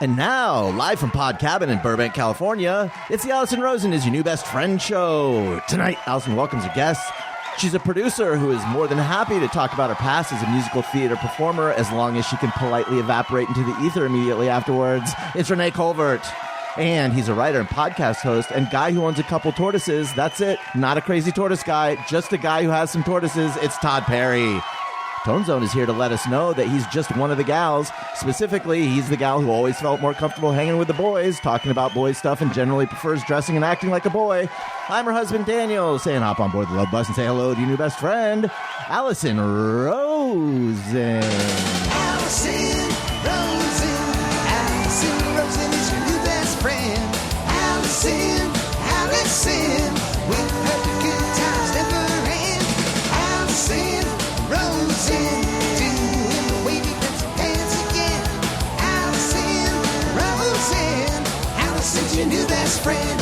And now, live from Pod Cabin in Burbank, California, it's the Allison Rosen is Your New Best Friend show. Tonight, Allison welcomes a guest. She's a producer who is more than happy to talk about her past as a musical theater performer as long as she can politely evaporate into the ether immediately afterwards. It's Renee Colvert. And he's a writer and podcast host and guy who owns a couple tortoises. That's it. Not a crazy tortoise guy, just a guy who has some tortoises. It's Tod Perry. Tone Zone is here to let us know that he's just one of the gals. Specifically, he's the gal who always felt more comfortable hanging with the boys, talking about boy stuff, and generally prefers dressing and acting like a boy. I'm her husband, Daniel, saying hop on board the love bus and say hello to your new best friend, Allison Rosen. Allison Rosen. Allison Rosen is your new best friend. Allison, with her good times never end. Allison Rosen, doing the wavy pencil dance again. Allison's your new best friend.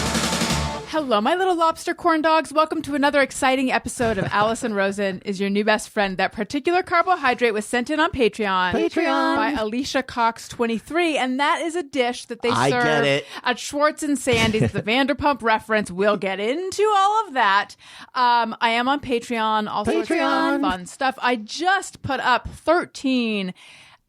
Hello, my little lobster corn dogs. Welcome to another exciting episode of Allison Rosen is Your New Best Friend. That particular carbohydrate was sent in on Patreon by Alicia Cox 23, and that is a dish that they serve at Schwartz and Sandy's. The Vanderpump reference. We'll get into all of that. I am on Patreon. All sorts of fun stuff. I just put up 13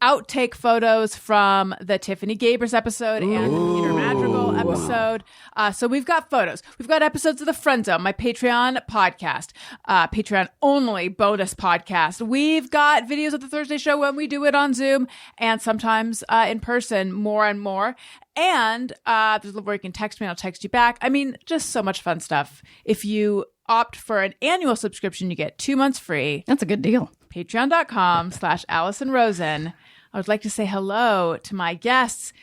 outtake photos from the Tiffany Gabers episode and the Peter Madrigal episode. So we've got photos. We've got episodes of The Friend Zone, my Patreon podcast, Patreon-only bonus podcast. We've got videos of the Thursday show when we do it on Zoom and sometimes in person more and more. And there's a little where you can text me and I'll text you back. I mean, just so much fun stuff. If you opt for an annual subscription, you get 2 months free. That's a good deal. Patreon.com/Allison Rosen. I would like to say hello to my guests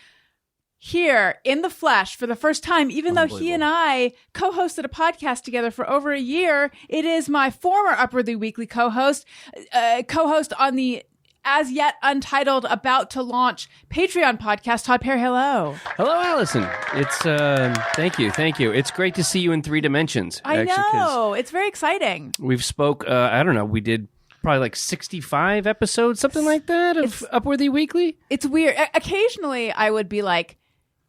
here in the flesh for the first time, even though he and I co-hosted a podcast together for over a year. It is my former Upwardly Weekly co-host on the as yet untitled, about to launch Patreon podcast, Tod Perry. Hello. Hello, Allison. It's thank you. It's great to see you in 3 dimensions. I know. It's very exciting. We've spoke, I don't know, we did probably like 65 episodes, something like that, of Upworthy Weekly. It's weird. Occasionally, I would be like,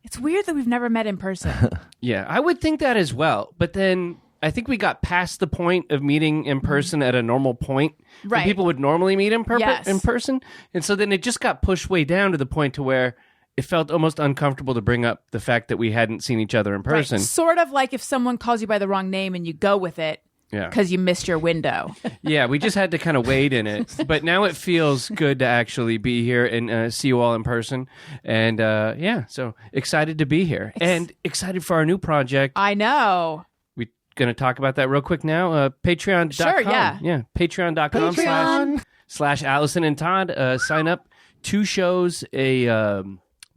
it's weird that we've never met in person. Yeah, I would think that as well. But then I think we got past the point of meeting in person at a normal point. Right. People would normally meet in person. And so then it just got pushed way down to the point to where it felt almost uncomfortable to bring up the fact that we hadn't seen each other in person. Right. Sort of like if someone calls you by the wrong name and you go with it. Yeah, because you missed your window. Yeah, we just had to kind of wade in it. But now it feels good to actually be here and see you all in person. And so excited to be here. And excited for our new project. I know. We're going to talk about that real quick now. Patreon.com. Sure, yeah. Yeah, Patreon.com/Allison and Tod. Sign up. 2 shows a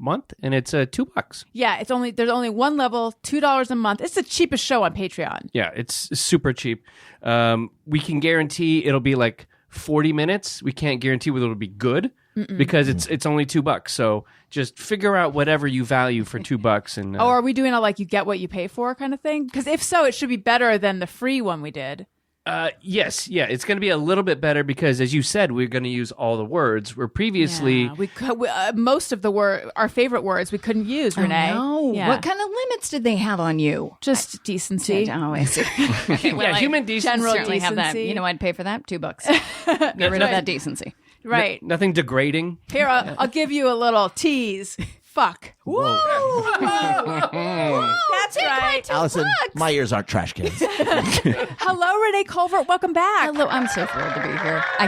month, and it's $2. Yeah, there's only one level, $2 a month. It's the cheapest show on Patreon. Yeah, it's super cheap. We can guarantee it'll be like 40 minutes. We can't guarantee whether it'll be good because it's only $2. So just figure out whatever you value for $2. And are we doing a like you get what you pay for kind of thing? Because if so, it should be better than the free one we did. Yes, yeah, it's going to be a little bit better because, as you said, we're going to use all the words. Where previously, most of our favorite words we couldn't use. Renee, no. Yeah. What kind of limits did they have on you? Just decency. Oh, I see. Human decency. General certainly decency. Have that. You know, I'd pay for that. $2. Get rid of that decency. Right. Nothing degrading. Here, I'll give you a little tease. Fuck. Whoa. That's right. Allison, my ears aren't trash cans. Hello, Renee Colvert. Welcome back. Hello. I'm so thrilled to be here. I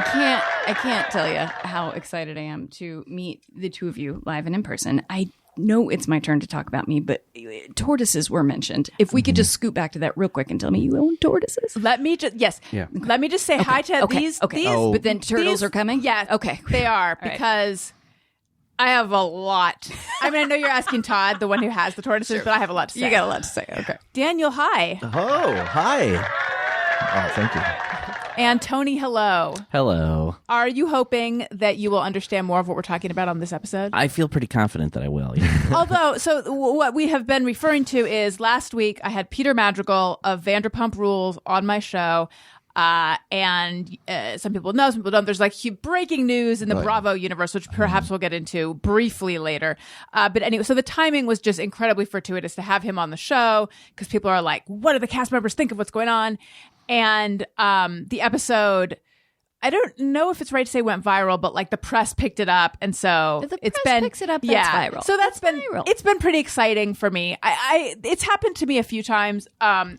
can't tell you how excited I am to meet the two of you live and in person. I know it's my turn to talk about me, but tortoises were mentioned. If we could just scoot back to that real quick and tell me you own tortoises. Let me just Let me just say hi to these. Okay. But then turtles are coming? Yeah. Okay. They are because I have a lot. I mean, I know you're asking Tod, the one who has the tortoises, but I have a lot to say. You got a lot to say. Okay. Daniel, hi. Oh, hi. Oh, thank you. And Tony, hello. Hello. Are you hoping that you will understand more of what we're talking about on this episode? I feel pretty confident that I will. Yeah. Although, what we have been referring to is last week I had Peter Madrigal of Vanderpump Rules on my show. And some people know, some people don't. There's like breaking news in the Bravo universe, which perhaps we'll get into briefly later. But anyway, so the timing was just incredibly fortuitous to have him on the show because people are like, what do the cast members think of what's going on? And the episode, I don't know if it's right to say went viral, but like the press picked it up, and so it's been picks it up. That's viral. So that's been viral. It's been pretty exciting for me. It's happened to me a few times. I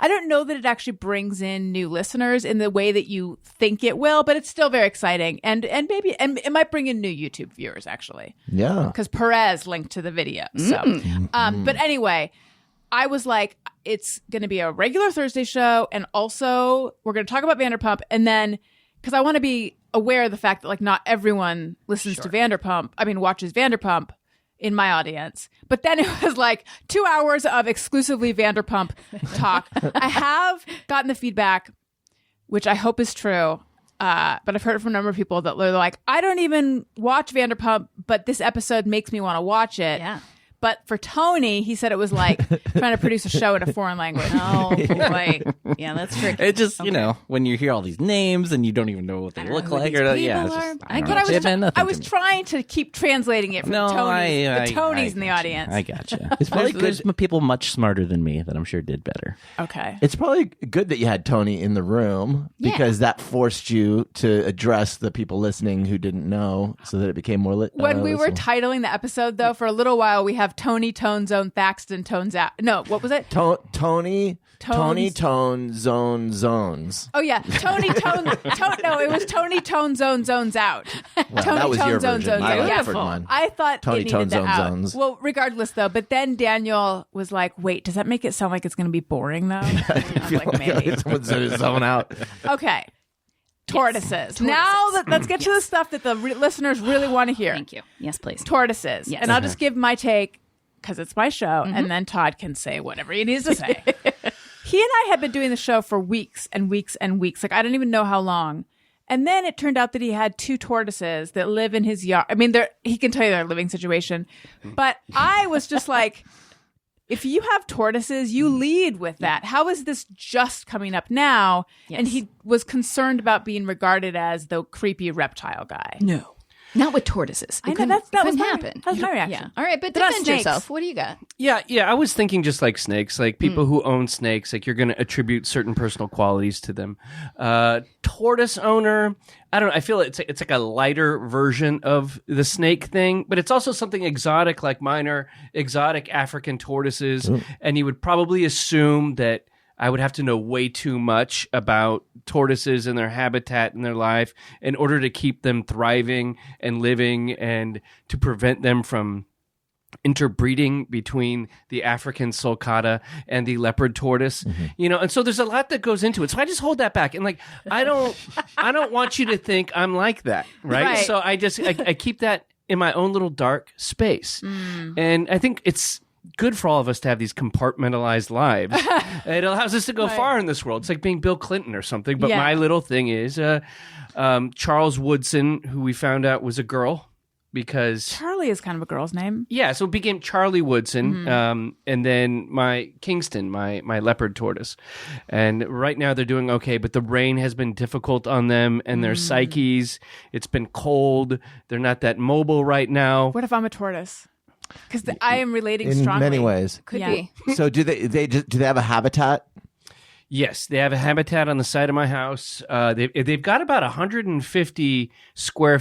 don't know that it actually brings in new listeners in the way that you think it will, but it's still very exciting, and maybe it might bring in new YouTube viewers actually. Yeah, because Perez linked to the video. So, but anyway, I was like, it's going to be a regular Thursday show, and also we're going to talk about Vanderpump, and then because I want to be aware of the fact that like not everyone listens to Vanderpump. I mean, watches Vanderpump in my audience. But then it was like 2 hours of exclusively Vanderpump talk. I have gotten the feedback, which I hope is true. But I've heard it from a number of people that they're like, I don't even watch Vanderpump, but this episode makes me want to watch it. Yeah. But for Tony, he said it was like trying to produce a show in a foreign language. Oh, boy. Yeah, that's tricky. It just, when you hear all these names and you don't even know what they look like. I was trying to keep translating it from the Tonys in the audience. I gotcha. It's probably there's people much smarter than me that I'm sure did better. Okay. It's probably good that you had Tony in the room because that forced you to address the people listening who didn't know so that it became more lit. When we were titling the episode, though, for a little while, we have Tony, Tone Zone, Thaxton, Tones Out. No, what was it? Tony, Tone, Zone, Zones. Oh, yeah. Tony, Tone. No, it was Tony, Tone, Zone, Zones Out. Well, Tony, that was Tone, your Zone, version. Zones I Out. preferred mine. I thought Tony, it needed Tone, the Zone, out. Zones. Well, regardless, though. But then Daniel was like, wait, does that make it sound like it's going to be boring, though? I was like, maybe. Someone said zone out. Okay. Tortoises. Now let's get to the stuff that the listeners really want to hear. Thank you. Yes, please. Tortoises. Yes. And I'll just give my take because it's my show, and then Todd can say whatever he needs to say. He and I had been doing the show for weeks and weeks and weeks. Like, I don't even know how long. And then it turned out that he had 2 tortoises that live in his yard. I mean, he can tell you their living situation. But I was just like, if you have tortoises, you lead with that. How is this just coming up now? Yes. And he was concerned about being regarded as the creepy reptile guy. No. Not with tortoises. I know, that couldn't happen. That's my reaction. Yeah. All right, but They're not defend snakes. yourself. What do you got? Yeah, I was thinking just like snakes, like people who own snakes, like you're going to attribute certain personal qualities to them. Tortoise owner, I don't know. I feel it's like a lighter version of the snake thing, but it's also something exotic, like mine are exotic African tortoises, and you would probably assume that I would have to know way too much about tortoises and their habitat and their life in order to keep them thriving and living and to prevent them from interbreeding between the African sulcata and the leopard tortoise, and so there's a lot that goes into it. So I just hold that back. And like, I don't want you to think I'm like that. Right. So I keep that in my own little dark space. And I think it's good for all of us to have these compartmentalized lives. It allows us to go far in this world. It's like being Bill Clinton or something. But my little thing is Charles Woodson, who we found out was a girl because Charlie is kind of a girl's name. Yeah, so it became Charlie Woodson, and then my Kingston, my leopard tortoise. And right now they're doing okay, but the rain has been difficult on them and their psyches. It's been cold. They're not that mobile right now. What if I'm a tortoise? Because I am relating in strongly. many ways. Could be. So do they have a habitat? Yes, they have a habitat on the side of my house. They've got about 150 square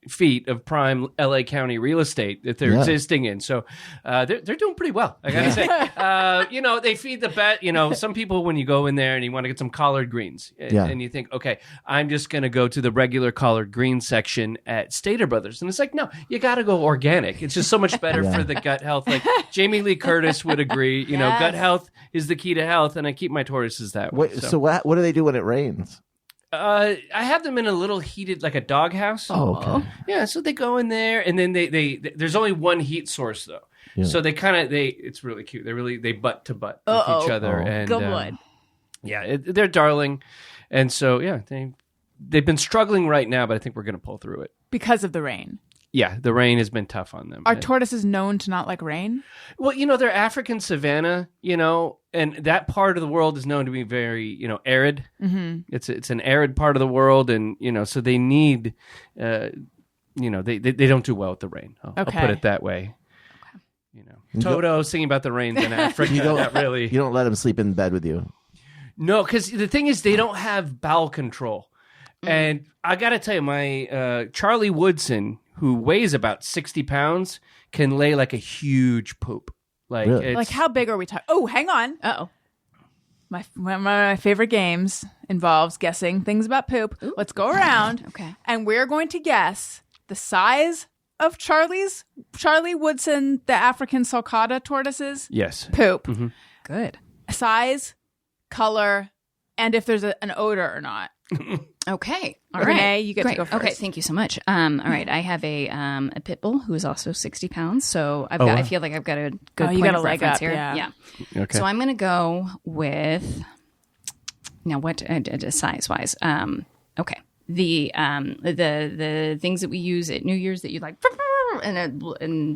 feet of prime LA County real estate that they're existing in. So they're doing pretty well, I gotta say. They feed the bat. Some people, when you go in there and you want to get some collard greens and you think, okay, I'm just going to go to the regular collard green section at Stater Brothers. And it's like, no, you got to go organic. It's just so much better for the gut health. Like Jamie Lee Curtis would agree, gut health is the key to health. And I keep my tortoises that way. So what do they do when it rains? I have them in a little heated, like a doghouse. Oh, okay. Yeah, so they go in there, and then they there's only one heat source though, so it's really cute. They butt to butt with each other, and good one. They're darling, and so they've been struggling right now, but I think we're gonna pull through it because of the rain. Yeah, the rain has been tough on them. Are tortoises known to not like rain? Well, they're African savanna, and that part of the world is known to be very, arid. Mm-hmm. It's an arid part of the world, and, so they need, they don't do well with the rain. I'll put it that way. Toto singing about the rains in Africa. You don't let them sleep in bed with you. No, because the thing is, they don't have bowel control. And I got to tell you, my Charlie Woodson, who weighs about 60 pounds, can lay like a huge poop. Really? Like how big are we talking? Oh, hang on. Uh-oh. One of my favorite games involves guessing things about poop. Ooh. Let's go around. Okay. And we're going to guess the size of Charlie Woodson, the African sulcata tortoises. Yes. Poop. Mm-hmm. Good. Size, color, and if there's an odor or not. Okay. All Renee, right. you get to go first. Okay, thank you so much. All right, I have a pit bull who is also 60 pounds, so I feel like I've got a good point got of a leg reference up, here. yeah. Okay. So I'm going to go with now what size-wise. Okay. The things that we use at New Year's that you like and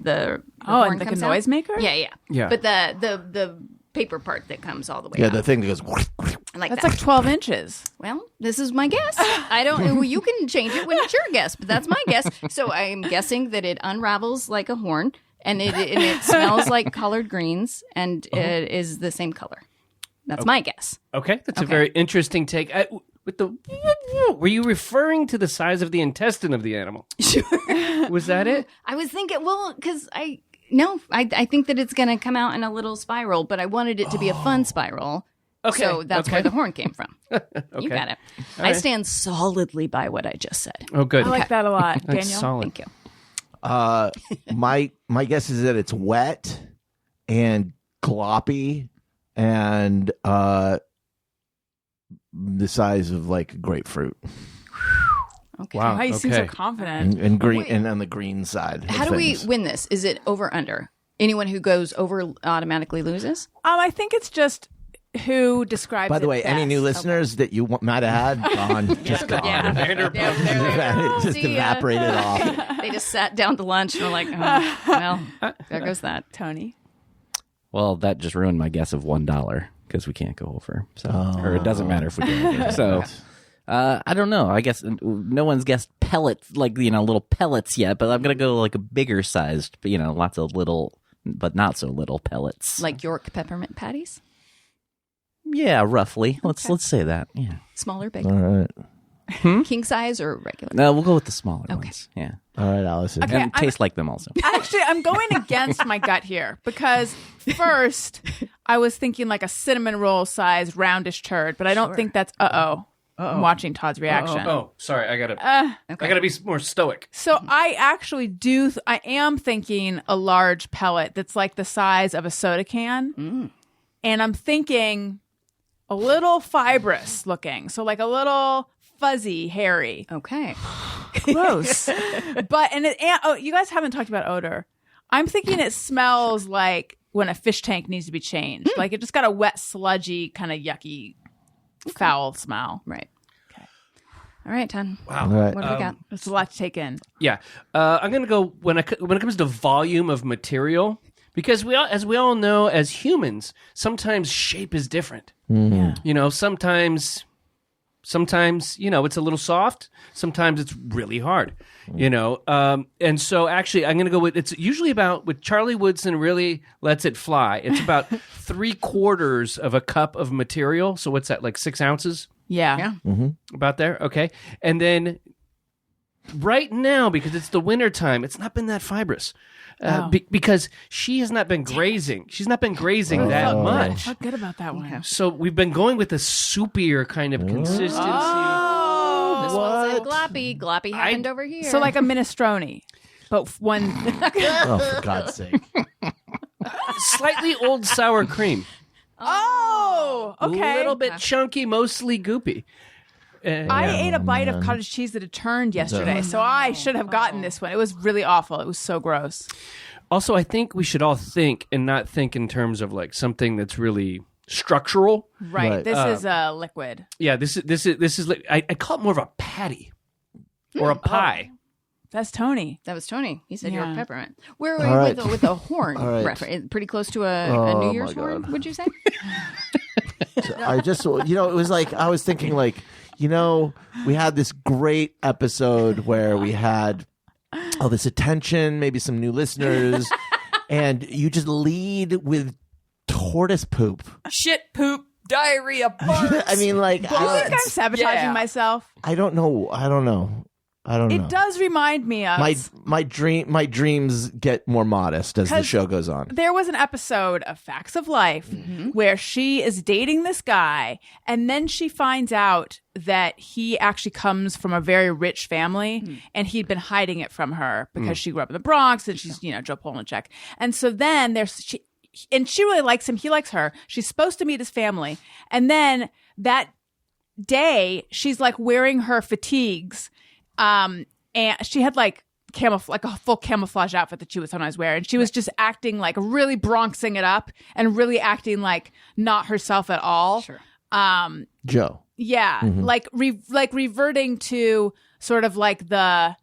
the horn and like a comes out. noisemaker? Yeah. But the paper part that comes all the way Yeah, out. the thing that goes. That's like 12 inches. Well, this is my guess. I don't. Well, you can change it when it's your guess, but that's my guess. So I'm guessing that it unravels like a horn, and it smells like collard greens, and it is the same color. That's my guess. Okay, that's a very interesting take. Were you referring to the size of the intestine of the animal? Sure. Was that it? I was thinking, because I think that it's going to come out in a little spiral, but I wanted it to be a fun spiral. Okay. So that's where the horn came from. You got it. All I right. stand solidly by what I just said. Oh, good. I like that a lot. That's Daniel? solid. Thank you. My guess is that it's wet and gloppy and the size of like grapefruit Okay. Wow. How you seem so Okay. confident. and green Wait. and on the green side. How of do we things. win this? Is it over under? Anyone who goes over automatically loses? I think it's just who describes By the it way, any best. new listeners that you might have had, gone, just gone. Vanderpump. Just See ya. evaporated off. They just sat down to lunch and were like, oh, well, there goes that. Tony. Well, that just ruined my guess of $1 because we can't go over. So, or it doesn't matter if we go over. So, I don't know. I guess no one's guessed pellets, like little pellets yet. But I'm gonna go like a bigger sized, lots of little, but not so little pellets. Like York peppermint patties? Yeah, roughly. Let's say that. Yeah. Smaller, bigger? All right. King size or regular? No, we'll go with the smaller ones. Yeah. All right, Allison. Okay. And taste like them also. Actually, I'm going against my gut here because first I was thinking like a cinnamon roll size roundish turd, but I don't think that's I'm watching Todd's reaction. Oh, sorry. I gotta be more stoic. So I actually I am thinking a large pellet that's like the size of a soda can. And I'm thinking a little fibrous looking. So like a little fuzzy, hairy. Okay. Gross. You guys haven't talked about odor. I'm thinking it smells like when a fish tank needs to be changed. Like it just got a wet, sludgy, kind of yucky, foul smell. Right. Okay. All right, Ton. Wow. All right. What do we got? It's a lot to take in. Yeah. I'm going to go when it comes to volume of material, because as we all know, as humans, sometimes shape is different. Yeah. Sometimes it's a little soft. Sometimes it's really hard. And so actually, I'm going to go with it's usually with Charlie Woodson really lets it fly. It's about 3/4 of a cup of material. So what's that, like 6 ounces? Yeah. About there. Okay. And then right now, because it's the winter time, it's not been that fibrous. Because she has not been grazing. She's not been grazing that much. I felt good about that one. So we've been going with a soupier kind of consistency. This one said gloppy. Gloppy happened over here. So like a minestrone, but one. Oh, for God's sake. Slightly old sour cream. Oh, okay. A little bit chunky, mostly goopy. I ate a bite of cottage cheese that had turned yesterday, so I should have gotten this one. It was really awful. It was so gross. Also, I think we should all think and not think in terms of like something that's really structural. Right. This is a liquid. Yeah, this is. I call it more of a patty or a pie. That's Tony. That was Tony. He said Yeah. York peppermint. Where were All you right. with a horn All right. reference? Pretty close to a New Year's my horn, God. would you say? I just, it was like, I was thinking like, we had this great episode where we had all this attention, maybe some new listeners, and you just lead with tortoise poop. Shit, poop, diarrhea, farts. I mean, like, Do you think I'm sabotaging myself? I don't know. It does remind me of My dreams get more modest as the 'Cause show goes on. There was an episode of Facts of Life where she is dating this guy, and then she finds out that he actually comes from a very rich family, and he'd been hiding it from her because she grew up in the Bronx, and she's Joe Polnicek. And so then she really likes him. He likes her. She's supposed to meet his family, and then that day she's like wearing her fatigues. And she had like a full camouflage outfit that she would sometimes wear, and she was just acting like really Bronxing it up and really acting like not herself at all. Sure. Joe. Yeah, like reverting to sort of like her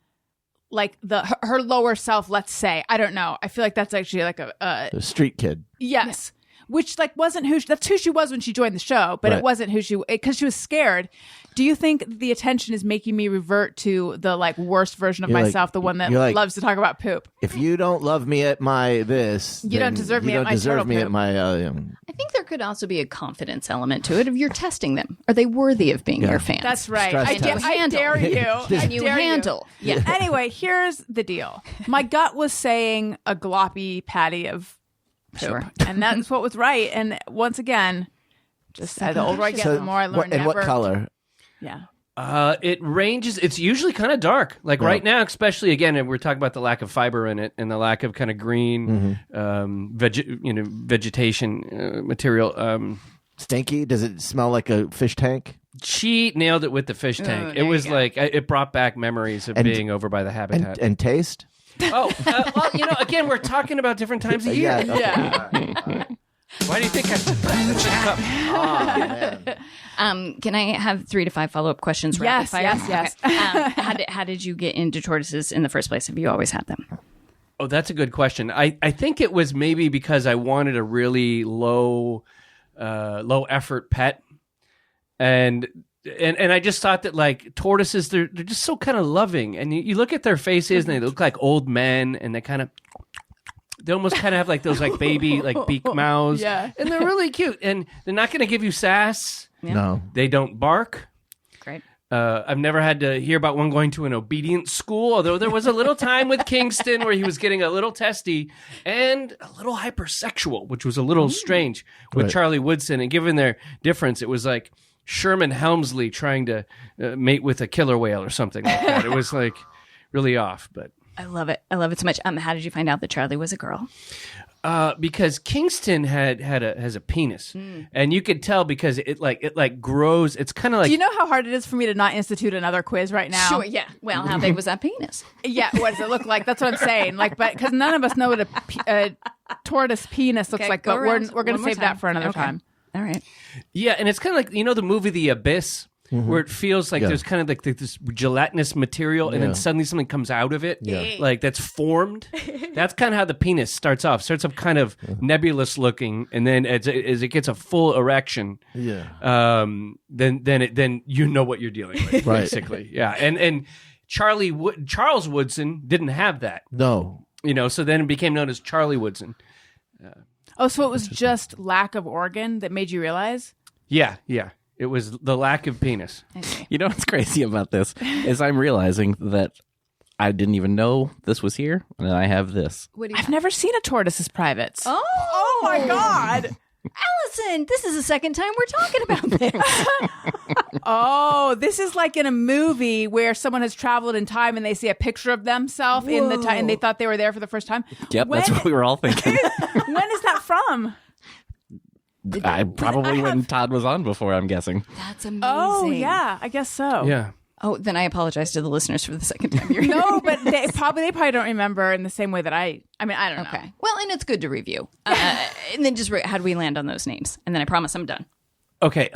lower self. Let's say, I don't know. I feel like that's actually like a The street kid. yes. Which like wasn't that's who she was when she joined the show, but Right. it wasn't because she was scared. Do you think the attention is making me revert to the like worst version of You're like- myself, the one that you're like- loves to talk about poop? If you don't love me at my this, You don't then deserve me you at don't my deserve turtle me poop. at my. I think there could also be a confidence element to it of you're testing them. Are they worthy of being your fans? That's right. Stress I, test. I dare you. Can you dare handle? Yeah. Anyway, here's the deal. My gut was saying a gloppy patty of poop, Sure. and that's what was right. And once again, just the older I get, the more I learn. And what color? Yeah. It ranges. It's usually kind of dark. Like right now, especially again, and we're talking about the lack of fiber in it and the lack of kind of green, vegetation material. Stinky? Does it smell like a fish tank? She nailed it with the fish tank. It there was you go. like it brought back memories of being over by the habitat. And taste? Well, again, we're talking about different times of year. Yeah. Okay. Why do you think I should cup? Oh, man. Can I have 3 to 5 follow-up questions? Yes, rapid fire? yes. Okay. How did you get into tortoises in the first place? Have you always had them? Oh, that's a good question. I think it was maybe because I wanted a really low effort pet, and I just thought that like tortoises, they're just so kind of loving, and you look at their faces and they look like old men, and they almost kind of have like those like baby like beak mouths, Yeah. and they're really cute, and they're not going to give you sass. No. They don't bark. Great. I've never had to hear about one going to an obedience school, although there was a little time with Kingston where he was getting a little testy and a little hypersexual, which was a little strange with Right. Charlie Woodson. And given their difference, it was like Sherman Helmsley trying to mate with a killer whale or something like that. It was like really off, but I love it. I love it so much. How did you find out that Charlie was a girl? because Kingston has a penis, and you could tell because it grows. It's kind of like Do you know how hard it is for me to not institute another quiz right now? Sure, yeah. Well, how big was that penis? Yeah, what does it look like? That's what I'm saying. Like, but because none of us know what a tortoise penis looks Okay, like, go but around we're going to one more save that time. for another Okay. time. All right. Yeah, and it's kind of like the movie The Abyss, where it feels like there's kind of like this gelatinous material, and then suddenly something comes out of it, like that's formed. That's kind of how the penis starts off. Starts off kind of nebulous looking, and then as it gets a full erection, then you know what you're dealing with, Right. basically. Yeah, and Charles Woodson didn't have that, No. so then it became known as Charlie Woodson. Oh, so it was just lack of organ that made you realize? Yeah. It was the lack of penis. I see. You know what's crazy about this is I'm realizing that I didn't even know this was here, and I have this. What do you I've never seen a tortoise's privates. Oh my God. Allison, this is the second time we're talking about this. Oh, this is like in a movie where someone has traveled in time and they see a picture of themselves in the time and they thought they were there for the first time. Yep, that's what we were all thinking. When is that from? When Todd was on before, I'm guessing. That's amazing. Oh, yeah, I guess so. Yeah. Oh, then I apologize to the listeners for the second time you're No, but they probably don't remember in the same way that I don't know. Okay. Well, and it's good to review. And then just how do we land on those names? And then I promise I'm done. Okay,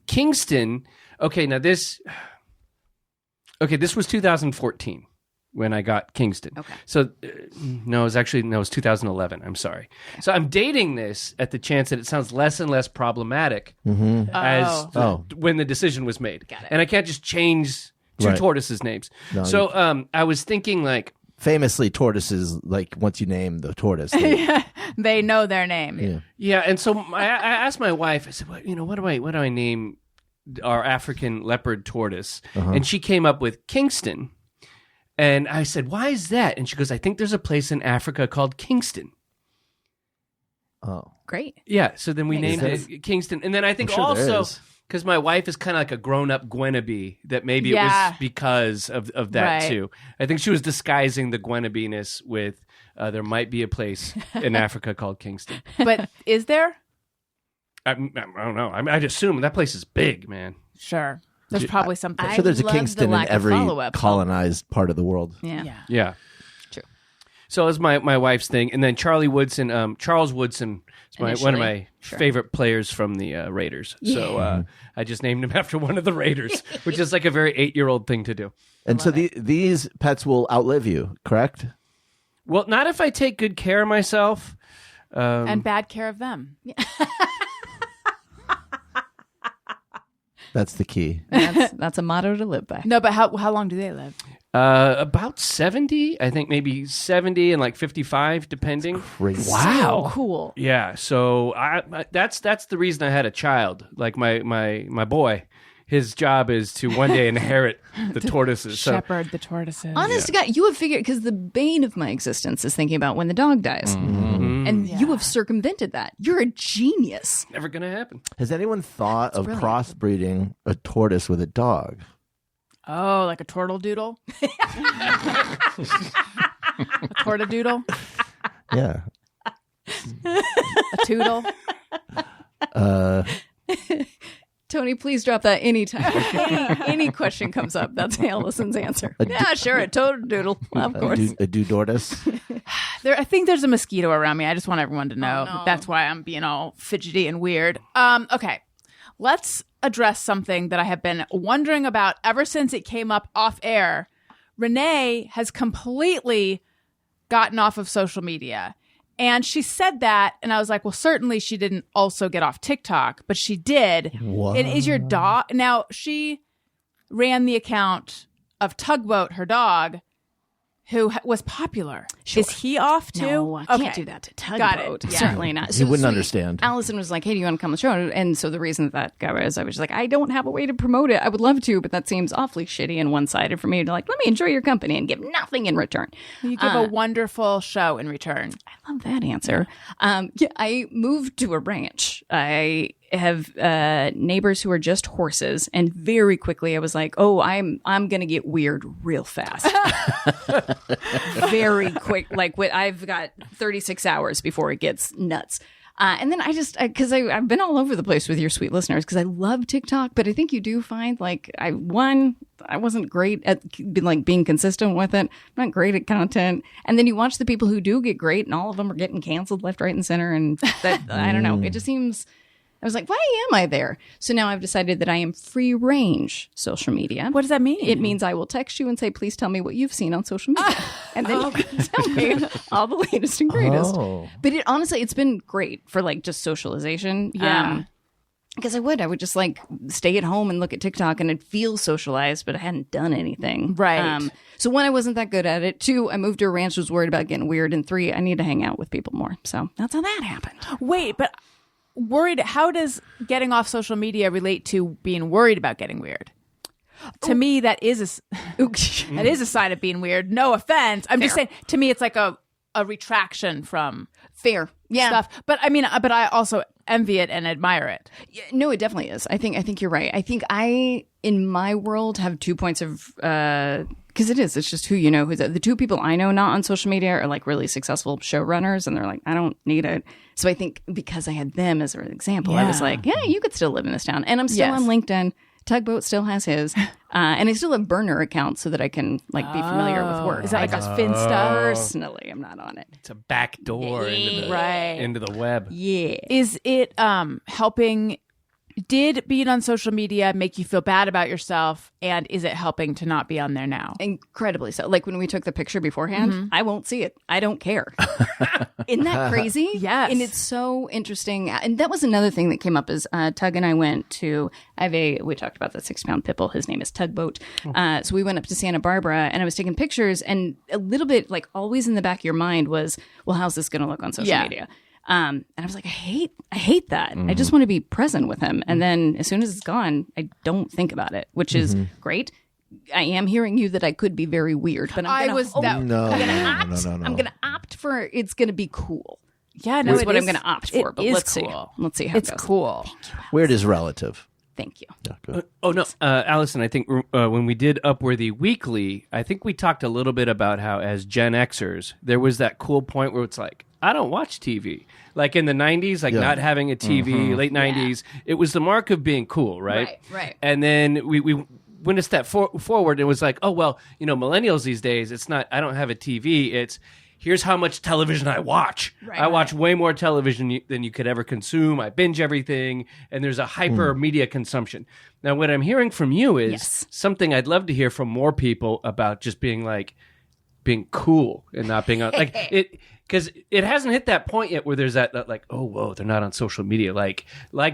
Kingston. Okay, now this was 2014. when I got Kingston. Okay. So, no, it was 2011. I'm sorry. So I'm dating this at the chance that it sounds less and less problematic as when the decision was made. Got it. And I can't just change two tortoises' names. No, so I was thinking like... Famously, tortoises, like once you name the tortoise, they know their name. Yeah, and so I asked my wife, I said, well, what do I name our African leopard tortoise? And she came up with Kingston. And I said, why is that? And she goes, I think there's a place in Africa called Kingston. Oh. Great. Yeah, so then we named it Kingston. And then I think also, because my wife is kind of like a grown-up Gwennaby, that maybe it was because of that too. I think she was disguising the Gwennaby-ness with there might be a place in Africa called Kingston. But is there? I don't know. I'd assume that place is big, man. Sure. There's probably something. I'm sure there's a love the Kingston in lack of every follow-up. colonized part of the world. Yeah. True. So it was my wife's thing. And then Charles Woodson is one of my favorite players from the Raiders. Yeah. So I just named him after one of the Raiders, which is like a very 8-year-old thing to do. And so these pets will outlive you, correct? Well, not if I take good care of myself. And bad care of them. That's the key. That's a motto to live by. No, but how long do they live? About 70, I think maybe 70 and like 55, depending. That's crazy. Wow, so cool. Yeah, so that's the reason I had a child. Like my boy, his job is to one day inherit the tortoises. Shepherd the tortoises. Honest to God, you have figured, because the bane of my existence is thinking about when the dog dies. And you have circumvented that. You're a genius. Never going to happen. Has anyone thought of crossbreeding a tortoise with a dog? Oh, like a turtle doodle? A tortadoodle? Yeah. A toodle? Tony, please drop that anytime. Any question comes up. That's Allison's answer. Sure, a doodle, of course. A do-tortoise? I think there's a mosquito around me. I just want everyone to know. No. That's why I'm being all fidgety and weird. Okay, let's address something that I have been wondering about ever since it came up off air. Renee has completely gotten off of social media. And she said that, and I was like, well, certainly she didn't also get off TikTok, but she did. What? And is your dog... Now, she ran the account of Tugboat, her dog, who was popular. Sure. Is he off too? No, I can't do that to Tugboat. Yeah. Certainly not. He wouldn't understand. Allison was like, hey, do you want to come on the show? And so the reason that guy was, I was just like, I don't have a way to promote it. I would love to, but that seems awfully shitty and one-sided for me to like, let me enjoy your company and give nothing in return. You give a wonderful show in return. I love that answer. I moved to a ranch. I have neighbors who are just horses, and very quickly I was like, oh, I'm gonna get weird real fast. Very quick, like I've got 36 hours before it gets nuts. And then because I've been all over the place with your sweet listeners because I love TikTok, but I think you do find like I wasn't great at being consistent with it. I'm not great at content. And then you watch the people who do get great, and all of them are getting canceled left, right, and center. And that I don't know. It just seems. I was like, why am I there? So now I've decided that I am free range social media. What does that mean? It means I will text you and say, please tell me what you've seen on social media. And then you can tell me all the latest and greatest. Oh. But honestly, it's been great for like just socialization. Yeah. Because I would just like stay at home and look at TikTok and I'd feel socialized, but I hadn't done anything. Right. So one, I wasn't that good at it. Two, I moved to a ranch, was worried about getting weird. And three, I need to hang out with people more. So that's how that happened. Wait, but worried, how does getting off social media relate to being worried about getting weird? To me, that is a sign of being weird. No offense. I'm just saying, to me, it's like a retraction from stuff. But I mean, but I also envy it and admire it. Yeah, no, it definitely is. I think you're right. I think in my world, have 2 points of, because it's just who you know. The two people I know not on social media are like really successful showrunners, and they're like, I don't need it. So I think because I had them as an example, I was like, yeah, you could still live in this town. And I'm still on LinkedIn. Tugboat still has his. And I still have burner accounts so that I can like be familiar with work. Is that like a Finsta? Personally, I'm not on it. It's a back door into the web. Yeah. Is it helping Did being on social media make you feel bad about yourself? And is it helping to not be on there now? Incredibly so. Like when we took the picture beforehand, I won't see it. I don't care. Isn't that crazy? Yes. And it's so interesting. And that was another thing that came up is Tug and I went to, we talked about the 6-pound pit bull. His name is Tugboat. So we went up to Santa Barbara and I was taking pictures, and a little bit like always in the back of your mind was, well, how's this going to look on social media? And I was like, I hate that. I just want to be present with him. And then as soon as it's gone, I don't think about it, which is great. I am hearing you that I could be very weird, but I'm going to opt for it's going to be cool. Yeah, no, that's what I'm going to opt for. But let's see. Let's see how it goes. It's cool. Weird is relative. Thank you. Yeah, good. Allison, I think when we did Upworthy Weekly, I think we talked a little bit about how as Gen Xers, there was that cool point where it's like, I don't watch TV. Like in the 90s, not having a TV, late 90s, it was the mark of being cool, right? Right. And then we went a step forward. It was like, oh, well, millennials these days, it's not, I don't have a TV. It's, here's how much television I watch. Right, I watch way more television than you could ever consume. I binge everything, and there's a hyper media consumption. Now, what I'm hearing from you is something I'd love to hear from more people about just being cool and not being like it. Because it hasn't hit that point yet where there's that like, oh, whoa, they're not on social media. Like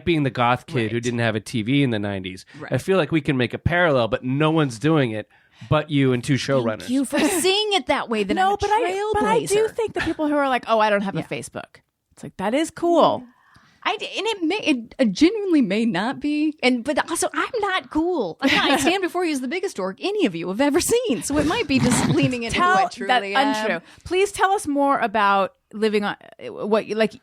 being the goth kid who didn't have a TV in the 90s. Right. I feel like we can make a parallel, but no one's doing it but you and two showrunners. Thank you for seeing it that way. But I do think the people who are like, oh, I don't have a Facebook. It's like, that is cool. It genuinely may not be, but also I'm not cool. I stand before you as the biggest dork any of you have ever seen. So it might be just leaning into who I truly am. Untrue. Please tell us more about living on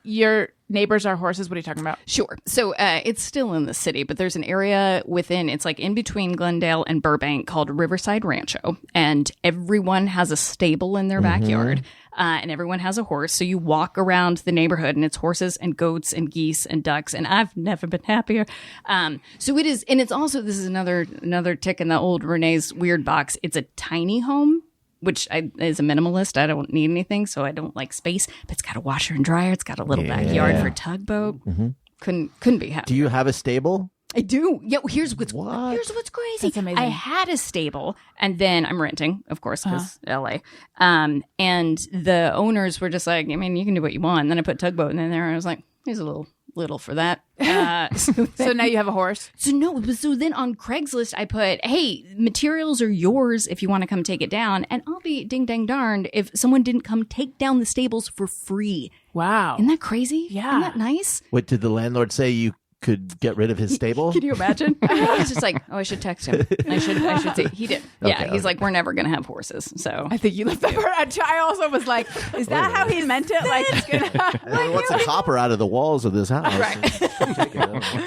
your neighbors are horses. What are you talking about? Sure. So it's still in the city, but there's an area within. It's like in between Glendale and Burbank called Riverside Rancho, and everyone has a stable in their backyard. And everyone has a horse. So you walk around the neighborhood and it's horses and goats and geese and ducks. And I've never been happier. So it is. And it's also, this is another tick in the old Renee's weird box. It's a tiny home, which is a minimalist. I don't need anything. So I don't like space. But it's got a washer and dryer. It's got a little backyard for Tugboat. Couldn't be happier. Do you have a stable? I do. Yeah, here's what's crazy. That's amazing. I had a stable, and then I'm renting, of course, because LA. And the owners were just like, I mean, you can do what you want. And then I put Tugboat in there, and I was like, he's a little for that. So now you have a horse? So then on Craigslist, I put, hey, materials are yours if you want to come take it down. And I'll be ding dang darned if someone didn't come take down the stables for free. Wow. Isn't that crazy? Yeah. Isn't that nice? What, did the landlord say you could get rid of his stable? Can you imagine? I was just like, oh, I should text him. I should see. He did. Yeah, he's like, we're never going to have horses. So I think you left the part. I also was like, is that how he meant it? Like, I want some copper out of the walls of this house. Right.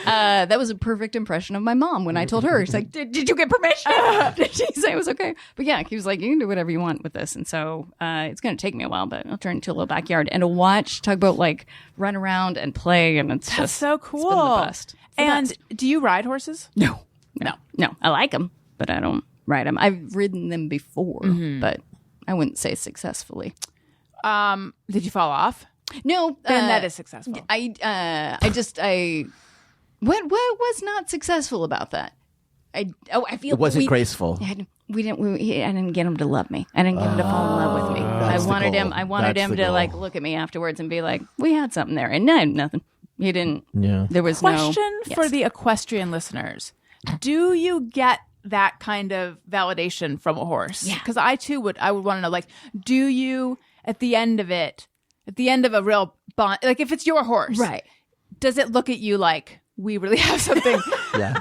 That was a perfect impression of my mom when I told her. She's like, did you get permission? Did she say it was okay? But yeah, he was like, you can do whatever you want with this. And so it's going to take me a while, but I'll turn it into a little backyard. And to watch Tugboat like run around and play. And it's just so cool. It's been the best. And do you ride horses? No. I like them, but I don't ride them. I've ridden them before, but I wouldn't say successfully. Did you fall off? No. Then that is successful. I what was not successful about that? I feel it wasn't graceful. I didn't get him to love me. I didn't get him to fall in love with me. I wanted him to like look at me afterwards and be like, we had something there, and no, nothing. He didn't. Yeah. There was question for the equestrian listeners: do you get that kind of validation from a horse? Yeah. Because I would want to know, like, do you at the end of a real bond, like if it's your horse, right? Does it look at you like we really have something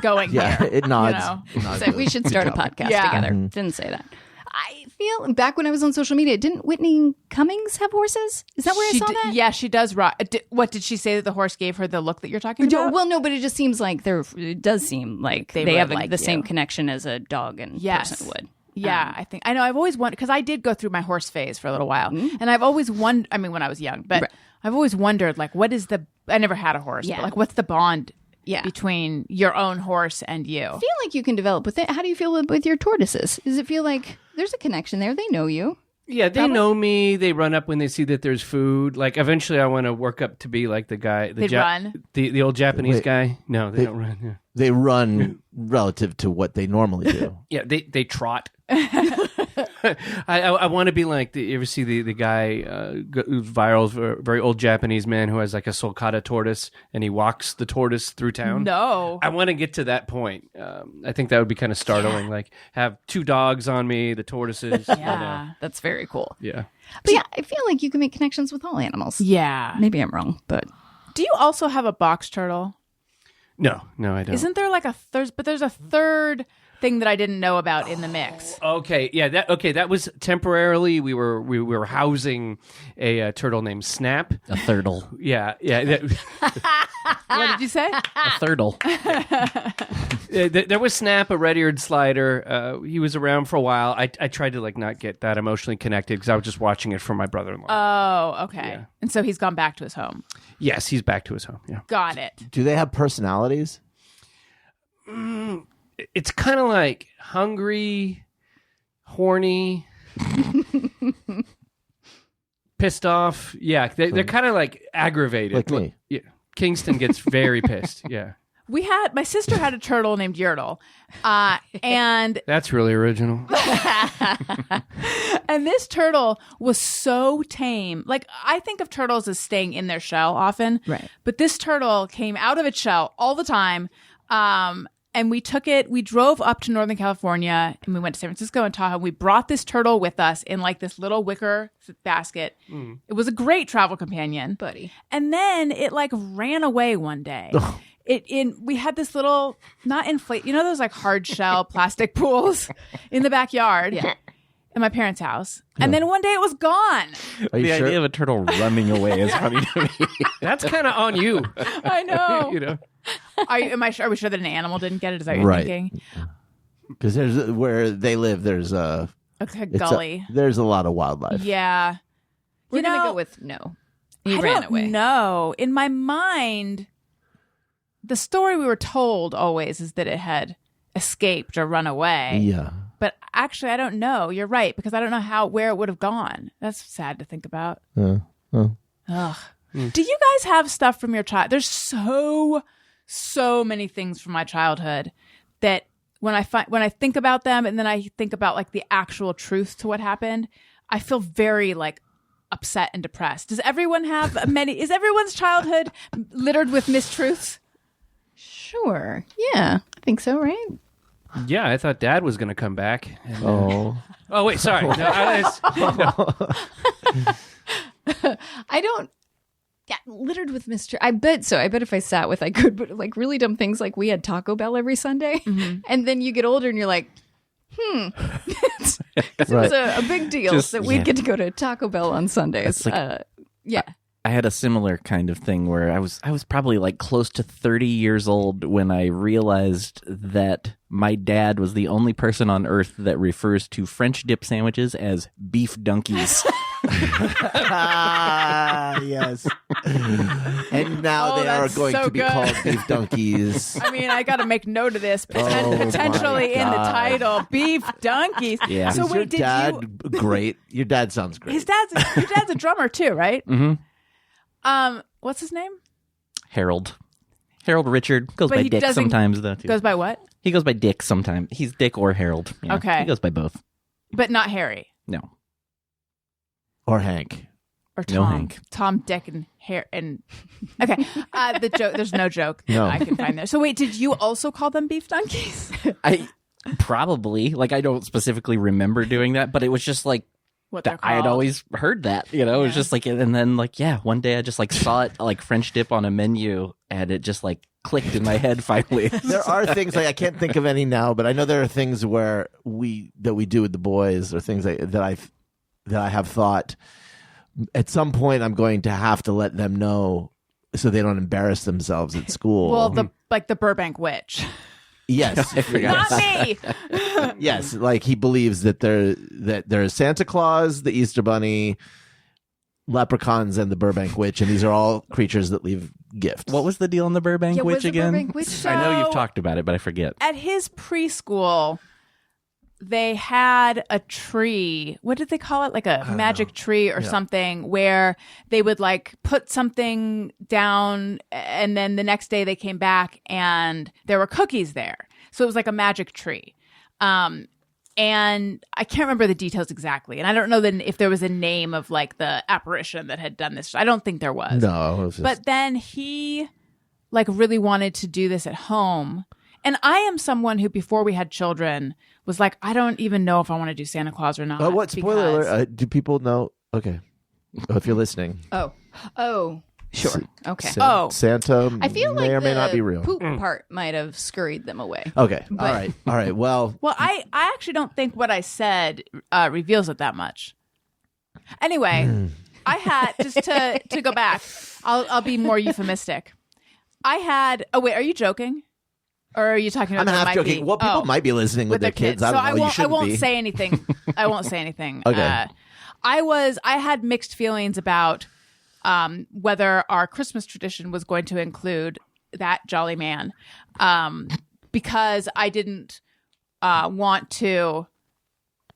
going here? Yeah, it nods. You know? So we should start a podcast together. Didn't say that. I feel back when I was on social media, didn't Whitney Cummings have horses? Is that where I saw that? Yeah, she does. What did she say that the horse gave her the look that you're talking about? Well, no, but it just seems like it does seem like they have the same connection as a dog and person would. Yeah, I know. I've always wondered, because I did go through my horse phase for a little while, and I've always wondered. I mean, when I was young, but I've always wondered, like, what is I never had a horse, but like, what's the bond? Yeah. Between your own horse and you. I feel like you can develop with it. How do you feel with your tortoises? Does it feel like there's a connection there? They know you. Yeah, they know me. They run up when they see that there's food. Like, eventually I want to work up to be like the guy. They run? The old Japanese guy. No, they don't run. Yeah. They run relative to what they normally do. Yeah, they trot. I want to be like, you ever see the guy who's viral, very old Japanese man who has like a sulcata tortoise and he walks the tortoise through town? No. I want to get to that point. I think that would be kind of startling. Yeah. Like, have 2 dogs on me, the tortoises. Yeah, that's very cool. Yeah. But yeah, I feel like you can make connections with all animals. Yeah. Maybe I'm wrong, but... Do you also have a box turtle? No, I don't. Isn't there like there's a third thing that I didn't know about in the mix? Okay, yeah, that was temporarily we were housing a turtle named Snap. A turtle. Yeah. What did you say? A turtle. There was Snap, a red-eared slider. He was around for a while. I tried to like not get that emotionally connected because I was just watching it for my brother-in-law. Oh, okay. Yeah. And so he's gone back to his home. Yes, he's back to his home. Yeah. Got it. Do they have personalities? It's kind of like hungry, horny, pissed off. Yeah, they're kind of like aggravated. Like me. Yeah. Kingston gets very pissed. Yeah. My sister had a turtle named Yertle, and That's really original. and this turtle was so tame. Like, I think of turtles as staying in their shell often, Right. But this turtle came out of its shell all the time. And we drove up to Northern California and we went to San Francisco and Tahoe. We brought this turtle with us in like this little wicker basket. It was a great travel companion. Buddy. And then it like ran away one day. We had this little, not inflate, you know, those like hard shell plastic pools in the backyard in my parents' house. And then one day it was gone. Are you The sure? idea of a turtle running away is funny to me. That's kind of on you. I know. You know. Are we sure that an animal didn't get it? Is that what you're Right. thinking? Because there's where they live. There's a Gully. there's a lot of wildlife. Yeah. We're going to go with no. He I ran don't away. know. In my mind, the story we were told always is that it had escaped or run away. Yeah. But actually, I don't know. You're right, because I don't know where it would have gone. That's sad to think about. Ugh. Do you guys have stuff from your child? There's so many things from my childhood that when I think about them and then I think about like the actual truth to what happened, I feel very like upset and depressed. Does everyone have many? Is everyone's childhood littered with mistruths? Sure. Yeah. I think so, right? Yeah, I thought Dad was going to come back. And, Oh. Oh, wait, sorry. No, I don't. Yeah, littered with mystery. I bet so. I bet if I sat with, I could, but like really dumb things like we had Taco Bell every Sunday. And then you get older and you're like, Because it was a big deal that we'd get to go to Taco Bell on Sundays. Like, yeah. I had a similar kind of thing where I was probably like close to 30 years old when I realized that my dad was the only person on earth that refers to French dip sandwiches as beef Dunkies. Yes. And now they are that's going so to be good. called beef donkeys. I mean, I got to make note of this. Oh, Potentially my in the God. title, beef donkeys. Yeah. So Is your wait, did dad you? great? Your dad sounds great. Your dad's a drummer too, right? Mm-hmm. What's his name? Harold Richard goes But by he Dick doesn't- sometimes though too. Goes by what? He goes by Dick sometimes. He's Dick or Harold. Yeah, Okay. He goes by both. But not Harry No. Or Hank. or Tom. No Hank. Tom, Dick, and Harry. And okay, the joke. There's no joke No. that I can find there. So wait, did you also call them beef donkeys? I probably I don't specifically remember doing that, but it was just like What they're that called? I had always heard that, It was just like, and then one day I just saw it like French dip on a menu, and it just clicked in my head finally. There are things I can't think of any now, but I know there are things where we do with the boys, or things that I have thought at some point I'm going to have to let them know so they don't embarrass themselves at school. Well, the Burbank witch. Yes, I forgot. Not me. yes, like he believes that there's Santa Claus, the Easter Bunny, leprechauns, and the Burbank Witch, and these are all creatures that leave gifts. What was the deal on the Burbank Yeah, Witch what's the again? Burbank Witch? I know So- you've talked about it, but I forget. At his preschool, they had a tree. What did they call it? Like a magic tree or something, where they would like put something down, and then the next day they came back and there were cookies there. So it was like a magic tree. And I can't remember the details exactly. And I don't know if there was a name of like the apparition that had done this. I don't think there was. No, it was just... But then he like really wanted to do this at home. And I am someone who, before we had children, was like, I don't even know if I want to do Santa Claus or not. What spoiler alert? Do people know? Okay. If you're listening. Oh, sure. Okay. Santa I feel may like or may the not be real. poop part might have scurried them away. Okay. But- All right. Well, I actually don't think what I said reveals it that much. Anyway, I had, just to go back, I'll be more euphemistic. I had, oh wait, are you joking? Or are you talking about I'm half joking. Well, people might be listening with their kids. I don't know. I won't say anything. I won't say anything. Okay. I had mixed feelings about whether our Christmas tradition was going to include that jolly man, because I didn't want to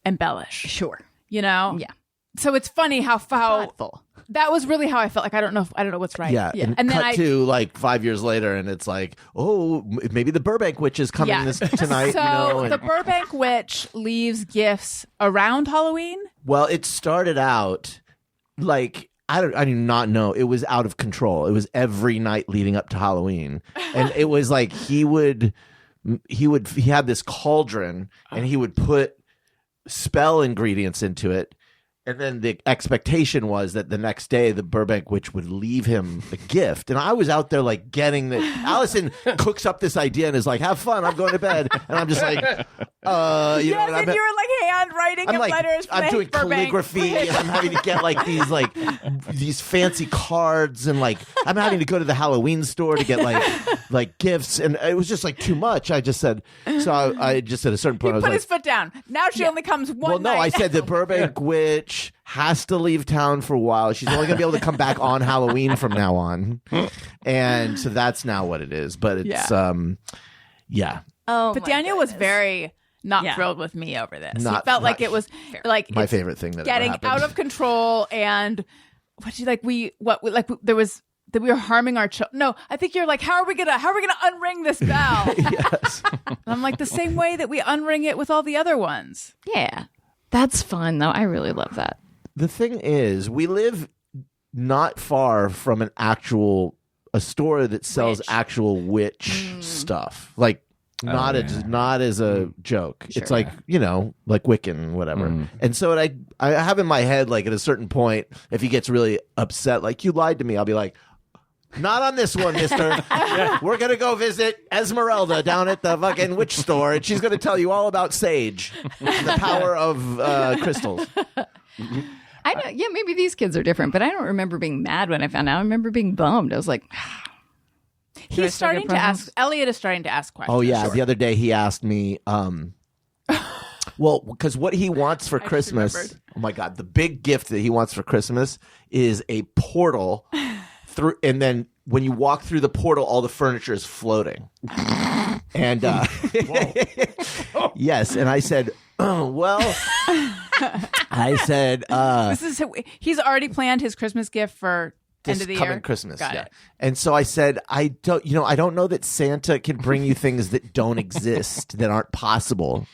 embellish. Sure. You know? Yeah. So it's funny how Thoughtful. that was really how I felt. Like I don't know what's right. Yeah. And And then cut to like 5 years later, and it's like, oh, maybe the Burbank Witch is coming tonight. So you know, and... the Burbank Witch leaves gifts around Halloween. Well, it started out like I do not know. It was out of control. It was every night leading up to Halloween, and it was like he had this cauldron, and he would put spell ingredients into it. And then the expectation was that the next day the Burbank Witch would leave him a gift. And I was out there like getting the... Allison cooks up this idea and is like, have fun, I'm going to bed. And I'm just like, you know, and you were like handwriting and letters. I'm doing Burbank. calligraphy and I'm having to get like these fancy cards, and like I'm having to go to the Halloween store to get like gifts, and it was just like too much. I just said, so I just at a certain point I was put like, his foot down. Now she only comes one well, no, night. I said the Burbank Witch has to leave town for a while. She's only going to be able to come back on Halloween from now on. And so that's now what it is. But it's, yeah. Oh, but Daniel was very not thrilled with me over this. He felt like it was like my favorite thing that getting ever happened. out of control. And there was that we were harming our children. No, I think you're like, how are we gonna unring this bell? Yes. And I'm like, the same way that we unring it with all the other ones. Yeah. That's fun, though. I really love that. The thing is, we live not far from a store that sells actual witch stuff. Like, not as a joke. Sure. It's like, you know, like Wiccan, whatever. And so I have in my head, like at a certain point, if he gets really upset, like, you lied to me, I'll be like, not on this one, mister. We're going to go visit Esmeralda down at the fucking witch store, and she's going to tell you all about sage, the power of crystals. I know, yeah, maybe these kids are different, but I don't remember being mad when I found out. I remember being bummed. I was like, he's starting to ask. Elliot is starting to ask questions. Oh yeah, the other day he asked me, well, because what he wants for Christmas, oh my God, the big gift that he wants for Christmas is a portal through, and then when you walk through the portal, all the furniture is floating. And yes, and I said, oh, well, I said, he's already planned his Christmas gift for end of the coming year. Christmas. Got it. And so I said, I don't know that Santa can bring you things that don't exist, that aren't possible.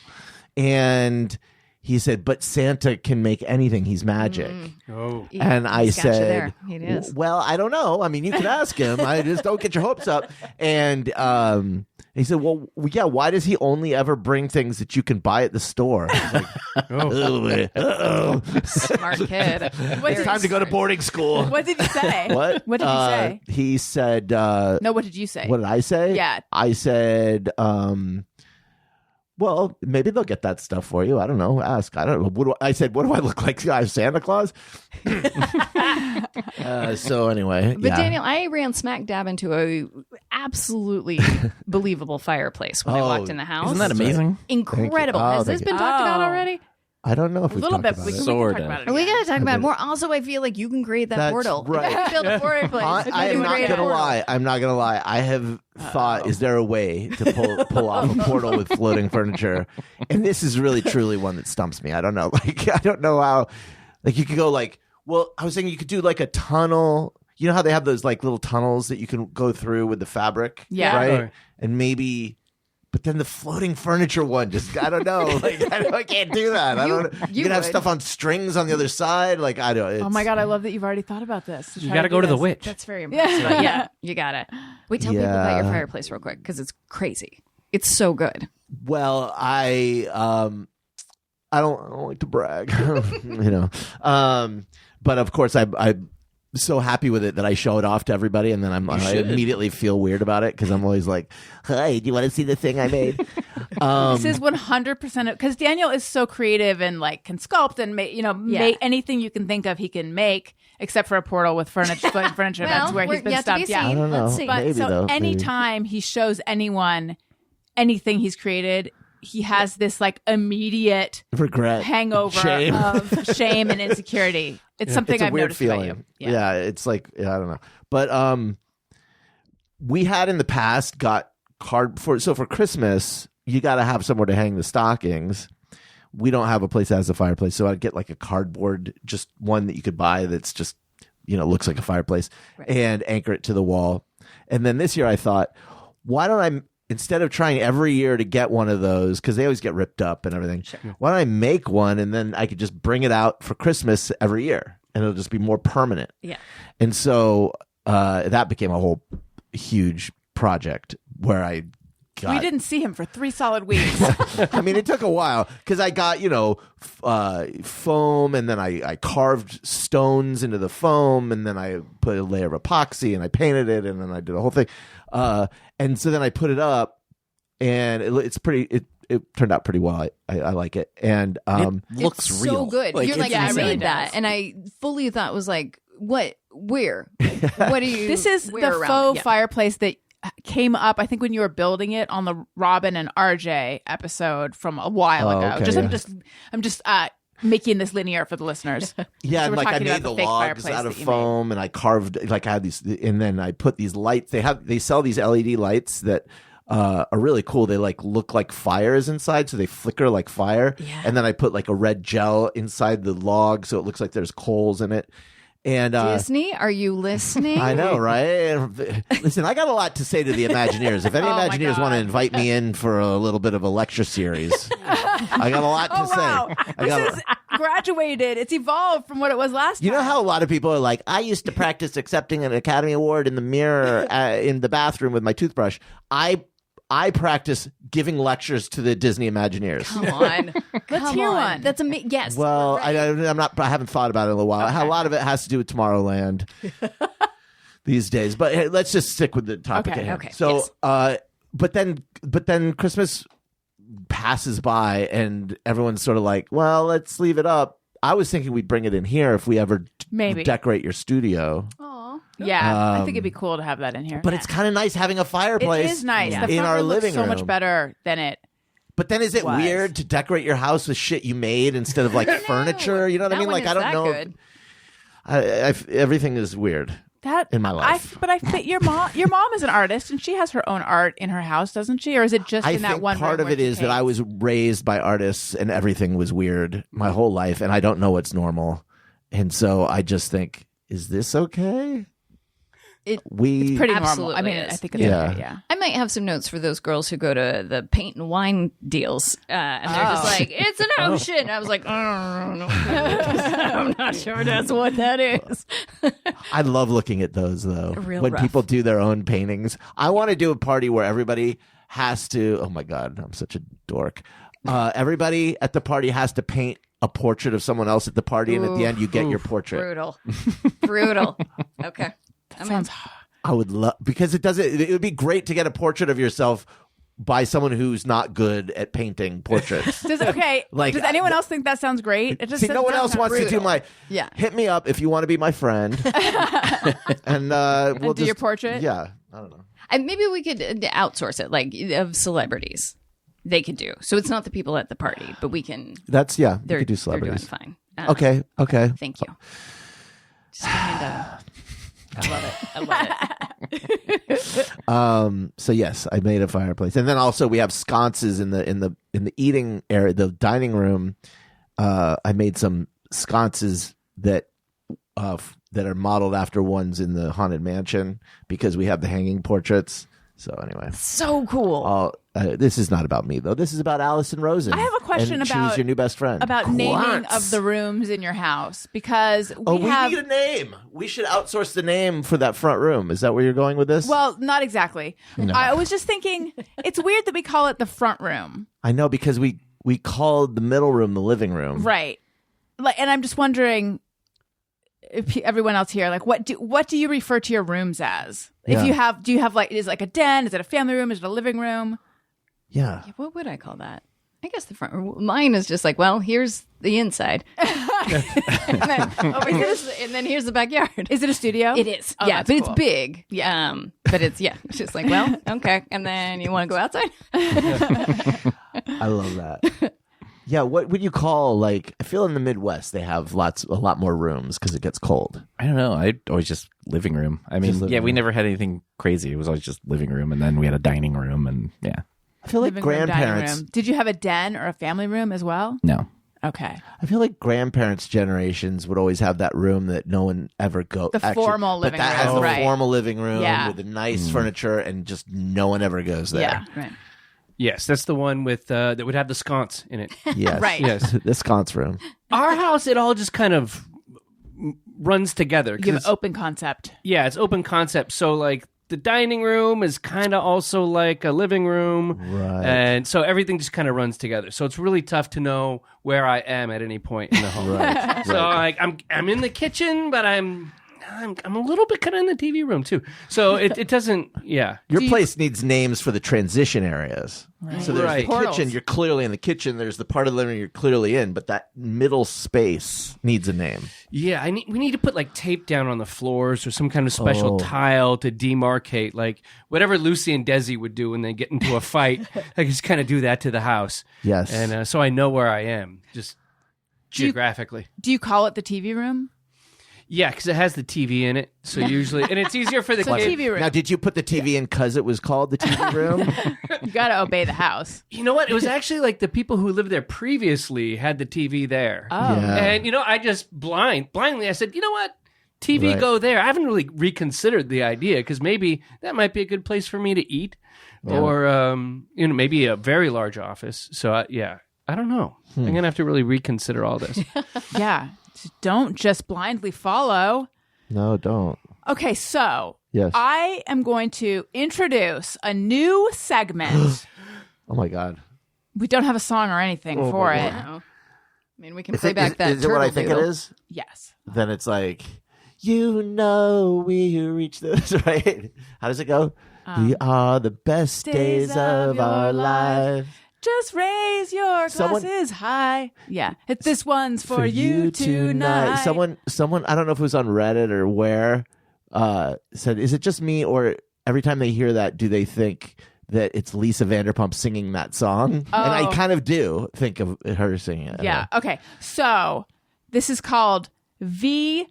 And he said, but Santa can make anything. He's magic. Oh. And I said, it is. well, I don't know. I mean, you can ask him. I just don't get your hopes up. And he said, well, yeah, why does he only ever bring things that you can buy at the store? I was like, Smart kid. it's time to go to boarding school. What did he say? What? What did he say? He said, No, what did you say? what did I say? Yeah. I said, well, maybe they'll get that stuff for you. I don't know. Ask. I don't know. I said, what do I look like? I'm Santa Claus? So anyway. But Daniel, I ran smack dab into a absolutely believable fireplace when I walked in the house. Isn't that amazing? Incredible. Oh, Has this been talked about already? I don't know if A we've little talked bit. about We it. can Sorta. talk about it. We again. gotta talk about it more. Also, I feel like you can create that That's portal. right. If you build a fireplace, I am not gonna lie. I'm not gonna lie. I have thought, is there a way to pull off a portal with floating furniture? And this is really truly one that stumps me. I don't know. Like I don't know how. Like you could go like. Well, I was thinking you could do like a tunnel. You know how they have those like little tunnels that you can go through with the fabric, Yeah. right? Sure. And maybe. But then the floating furniture one, just I don't know. Like I can't do that. I don't. You can have would. stuff on strings on the other side. Like I don't. Oh my God, I love that you've already thought about this. You got to go to the witch. that's very impressive. Yeah, you got it. Wait, tell people about your Yeah. fireplace real quick because it's crazy. It's so good. Well, I don't like to brag, but of course I'm so happy with it that I show it off to everybody, and then I immediately feel weird about it because I'm always like, "Hey, do you want to see the thing I made?" This is 100% because Daniel is so creative and like can sculpt and make anything you can think of he can make, except for a portal with furniture. Furniture. That's where he's been yet to be stopped. Yeah, seen. I don't know. Let's see. But Maybe, so though. Maybe. anytime he shows anyone anything he's created, he has this like immediate Regret, hangover shame. of shame and insecurity. It's something It's a I've weird noticed feeling. about you. Yeah, it's like I don't know, but we had in the past got for Christmas you got to have somewhere to hang the stockings. We don't have a place that has a fireplace, so I'd get like a cardboard, just one that you could buy that's just looks like a fireplace, and anchor it to the wall. And then this year I thought, why don't I? Instead of trying every year to get one of those, because they always get ripped up and everything, why don't I make one and then I could just bring it out for Christmas every year and it'll just be more permanent. Yeah. And so that became a whole huge project where I got... We didn't see him for 3 solid weeks. I mean, it took a while because I got, foam and then I carved stones into the foam and then I put a layer of epoxy and I painted it and then I did a whole thing. And so then I put it up and it turned out pretty well. I like it. And it looks it's real. so good. Like, You're like, it's I insane. made that. And I fully thought was like, what? Where? What do you... This is where the around faux it? Yeah. fireplace that came up, I think, when you were building it on the Robin and RJ episode from a while ago. Okay, I'm just making this linear for the listeners. yeah, So and we're like I talking made about the the fake logs fireplace out that of you foam and I carved, like I had these, and then I put these lights. They sell these LED lights that are really cool. They like look like fires inside, so they flicker like fire. Yeah. And then I put like a red gel inside the log, so it looks like there's coals in it. And Disney, are you listening? I know, right? Listen, I got a lot to say to the Imagineers. If any Oh, my Imagineers want to God. invite me in for a little bit of a lecture series, I got a lot to Oh, wow. say. I got This is graduated. It's evolved from what it was last You time. know how a lot of people are like, I used to practice accepting an Academy Award in the mirror in the bathroom with my toothbrush. I practice giving lectures to the Disney Imagineers. Come on. Let's hear one. That's amazing. Yes. Well, right. I haven't thought about it in a while. A lot of it has to do with Tomorrowland these days. But hey, let's just stick with the topic Okay, at hand. okay, So, yes. but then Christmas passes by and everyone's sort of like, well, let's leave it up. I was thinking we'd bring it in here if we ever Maybe. decorate your studio. Aw. Yeah, I think it'd be cool to have that in here. But it's kind of nice having a fireplace. It is nice. The in front our room looks living so room. much better than it. But then is it was. weird to decorate your house with shit you made instead of like furniture? You know what I That mean? one Like is I don't that know. good. Everything is weird. That in my life. but I think your mom is an artist and she has her own art in her house, doesn't she? Or is it just I in that think one part room of where it is she that I paints? was raised by artists and everything was weird my whole life, and I don't know what's normal, and so I just think, is this okay? It We pretty Absolutely normal. I mean, is. I think it's Yeah. okay, yeah. I might have some notes for those girls who go to the paint and wine deals, and they're just like, "It's an ocean." I was like, "Oh no, I'm not sure that's what that is." I love looking at those though. Real when rough. people do their own paintings, I want to do a party where everybody has to. Oh my god, I'm such a dork. Everybody at the party has to paint a portrait of someone else at the party, and at the end, you get your portrait. Brutal. Okay, Sounds I would love, because it would be great to get a portrait of yourself by someone who's not good at painting portraits. does Like, does anyone else think that sounds great? It just See, no one else wants to do my. Yeah. Hit me up if you want to be my friend, and we'll do your portrait? Yeah, I don't know. And maybe we could outsource it, like of celebrities. they could do. So it's not the people at the party, but we can. That's you They're could do They're doing celebrities. fine. Okay. Thank you. Just kind of. I love it. So yes, I made a fireplace, and then also we have sconces in the eating area, the dining room. I made some sconces that are modeled after ones in the Haunted Mansion because we have the hanging portraits. So anyway, So cool. this is not about me though. This is about Allison Rosen. I have a question and about choose your new best friend. about naming of the rooms in your house because we need a name. We should outsource the name for that front room. Is that where you're going with this? Well, not exactly. No. I was just thinking it's weird that we call it the front room. I know because we called the middle room the living room. Right. And I'm just wondering if everyone else here, like, what do you refer to your rooms as? Yeah. Do you have like, is it like a den? Is it a family room? Is it a living room? Yeah. What would I call that? I guess the front. Mine is just like, well, here's the inside, and then here's the backyard. Is it a studio? It is. Oh, Yeah, that's but it's cool. big. Yeah. But it's It's just like, well, okay. And then you want to go outside? I love that. Yeah, what would you call, like, I feel in the Midwest they have a lot more rooms because it gets cold. I don't know. I always just living room. I mean, living yeah, we room. never had anything crazy. It was always just living room, and then we had a dining room, and yeah. I feel like Living room, dining grandparents. room. Did you have a den or a family room as well? No. Okay. I feel like grandparents' generations would always have that room that no one ever go. The formal living but that room, has the right. formal living room Yeah. with the nice furniture, and just no one ever goes there. Yeah. Right. Yes, that's the one with that would have the sconce in it. Yes. Right. Yes. The sconce room. Our house, it all just kind of runs together. 'cause You have it's- an open concept. yeah, it's open concept. So like the dining room is kind of also like a living room, Right. and so everything just kind of runs together. So it's really tough to know where I am at any point in the home. Right. So like I'm in the kitchen, but I'm a little bit kind of in the TV room too. So it doesn't. Yeah. Your place needs names for the transition areas. So there's Right. the Portals. kitchen, you're clearly in the kitchen. There's the part of the living room you're clearly in, but that middle space needs a name. Yeah, we need to put like tape down on the floors or some kind of special tile to demarcate, like whatever Lucy and Desi would do when they get into a fight. I just kind of do that to the house. Yes. And so I know where I am, just geographically. Do you call it the TV room? Yeah, because it has the TV in it, so usually, and it's easier for the So kids. TV room. Now, did you put the TV in because it was called the TV room? You got to obey the house. You know what? It was actually like the people who lived there previously had the TV there. Oh. Yeah. And, I just blindly, I said, you know what? TV Right. go there. I haven't really reconsidered the idea because maybe that might be a good place for me to eat or, maybe a very large office. So, I don't know. I'm going to have to really reconsider all this. Yeah. Don't just blindly follow. No, don't. Okay, so Yes. I am going to introduce a new segment. Oh, my God. We don't have a song or anything for it. I mean, we can play back that Is it what I turtle think doodle. it is? Yes. Then it's like, we reach this, right? How does it go? We are the best days of our life. Just raise your Someone- glasses high. Yeah. This one's for you tonight. Someone, I don't know if it was on Reddit or where, said, is it just me or every time they hear that, do they think that it's Lisa Vanderpump singing that song? And I kind of do think of her singing it. Yeah. Okay. So this is called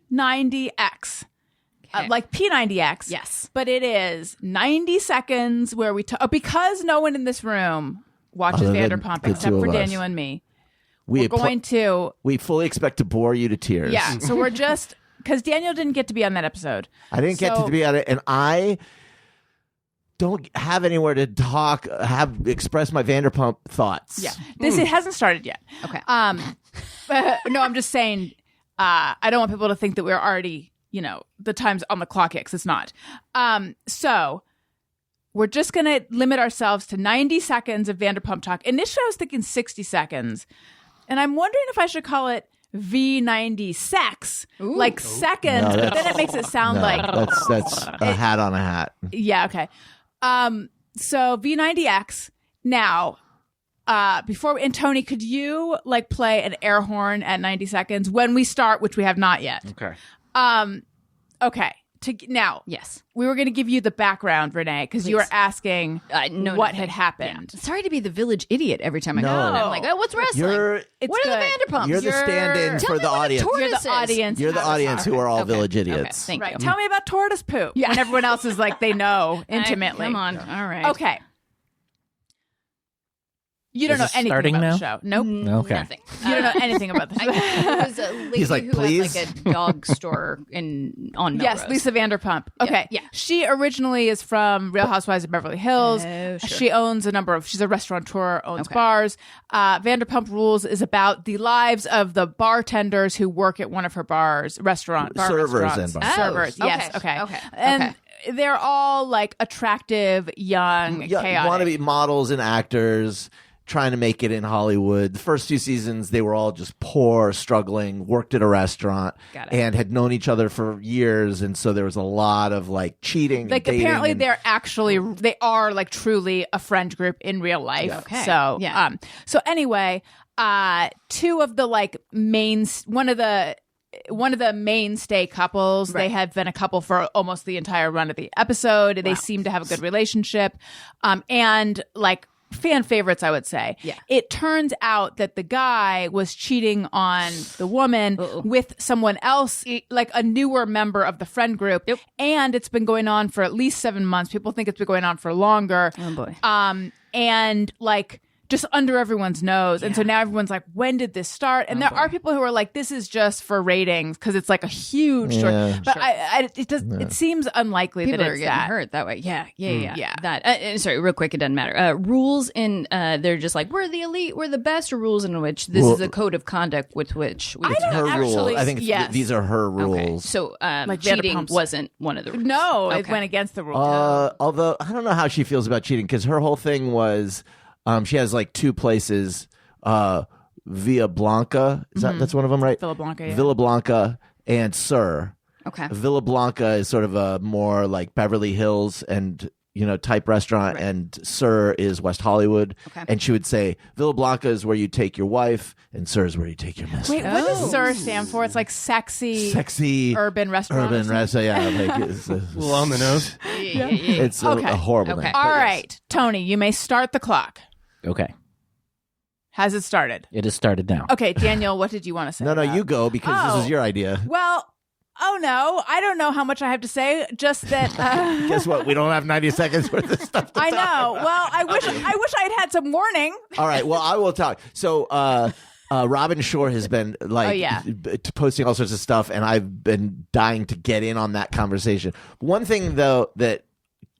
V90X. Like P90X. Yes. But it is 90 seconds where we talk. Because no one in this room watches Other than Vanderpump the except two for of us. Daniel and me. We, We're going to. we fully expect to bore you to tears. Yeah. So we're just. Because Daniel didn't get to be on that episode. I didn't get So- to be on it, and I don't have anywhere to express my Vanderpump thoughts. Yeah. It hasn't started yet. Okay. No, I'm just saying. I don't want people to think that we're already, the time's on the clock yet, 'cause it's not. So we're just going to limit ourselves to 90 seconds of Vanderpump talk. Initially, I was thinking 60 seconds. And I'm wondering if I should call it V90 sex, like seconds, No, but then it makes it sound No, like, that's a hat on a hat. yeah, okay. So V90X. Now, and Tony, could you play an air horn at 90 seconds when we start, which we have not yet? Okay. Okay. Now, Yes. we were going to give you the background, Renee, because you were asking what had happened. Yeah. Sorry to be the village idiot every time I go. No. And I'm like, oh, what's wrestling? It's what are good. the Vanderpumps? You're the stand-in Tell for me the what a audience. tortoise You're the is. audience. You're the audience who are all Okay. village Okay. idiots. Thank Right. you. Tell me about tortoise poop. Yeah. When everyone else is like, they know intimately. Come on. All right. Okay. You don't Is know this anything starting about now? the show. Nope. Okay. Nothing. You don't know anything about the show. It was a lady He's like, who "Please?" had like a dog store on Melrose. Yes, Lisa Vanderpump. Okay. Yeah. She originally is from Real Housewives of Beverly Hills. Oh, sure. She owns she's a restaurateur, owns bars. Vanderpump Rules is about the lives of the bartenders who work at one of her bar Servers restaurants. and bars. Servers, Oh, yes. okay. Okay. Okay. And Okay. they're all like attractive, young, chaotic. Want to be models and actors trying to make it in Hollywood. The first 2 seasons, they were all just poor, struggling, worked at a restaurant, and had known each other for years. And so there was a lot of like cheating. Like and dating apparently and- they are like truly a friend group in real life. Okay. So Yeah. So anyway, two of the like one of the mainstay couples, they have been a couple for almost the entire run of the episode. They seem to have a good relationship. And like fan favorites, I would say. Yeah. It turns out that the guy was cheating on the woman with someone else, like a newer member of the friend group. Yep. And it's been going on for at least 7 months. People think it's been going on for longer. Oh, boy. And like just under everyone's nose. And so now everyone's like, when did this start? And there are people who are like, this is just for ratings because it's like a huge story. But it seems unlikely People that are it's getting that. hurt that way. Yeah. Yeah. That. Sorry, real quick. It doesn't matter. Rules in they're just like we're the elite, we're the best. Or rules in which this is a code of conduct with which we. don't her actually- rules. I think yes. these are her rules. Okay. So Like cheating Vanderpump's- wasn't one of the rules. No, it Okay. went against the rules. Although I don't know how she feels about cheating because her whole thing was she has like 2 places, Villa Blanca. That's one of them, right? Villa Blanca, yeah. Villa Blanca and Sir. Okay. Villa Blanca is sort of a more like Beverly Hills and type restaurant, and Sir is West Hollywood. Okay. And she would say Villa Blanca is where you take your wife, and Sir is where you take your mistress. Wait, what does SUR stand for? It's like sexy Urban restaurant. restaurant. Yeah, like it's A little on the nose. it's a Okay. horrible Okay. name. All But yes. right, Tony, you may start the clock. Okay. Has it started? It has started now. Okay, Daniel, what did you want to say? No, about- you go because this Oh. is your idea. Well, oh no, I don't know how much I have to say. Just that. Guess what? We don't have 90 seconds worth of stuff to I talk know. about. Well, I wish I'd had some warning. All right. Well, I will talk. So, Robin Shore has been like posting all sorts of stuff, and I've been dying to get in on that conversation. One thing, though, that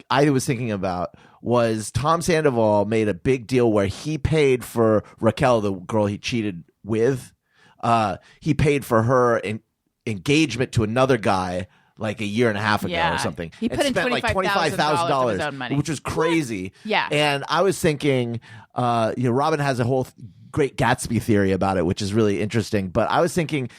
I was thinking about was Tom Sandoval made a big deal where he paid for Raquel, the girl he cheated with. He paid for her engagement to another guy like a year and a half ago or something. He put in spent like $25,000 of his own money. which was crazy. Yeah. And I was thinking, Robin has a whole Great Gatsby theory about it, which is really interesting. But I was thinking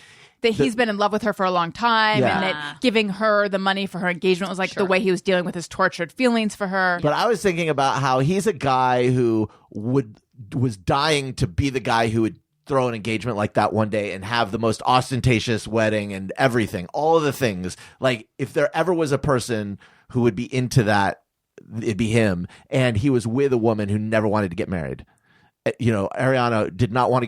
That he's been in love with her for a long time, Yeah. and that giving her the money for her engagement was like the way he was dealing with his tortured feelings for her. But I was thinking about how he's a guy who was dying to be the guy who would throw an engagement like that one day and have the most ostentatious wedding and everything, all of the things. Like if there ever was a person who would be into that, it'd be him. And he was with a woman who never wanted to get married. Ariana did not want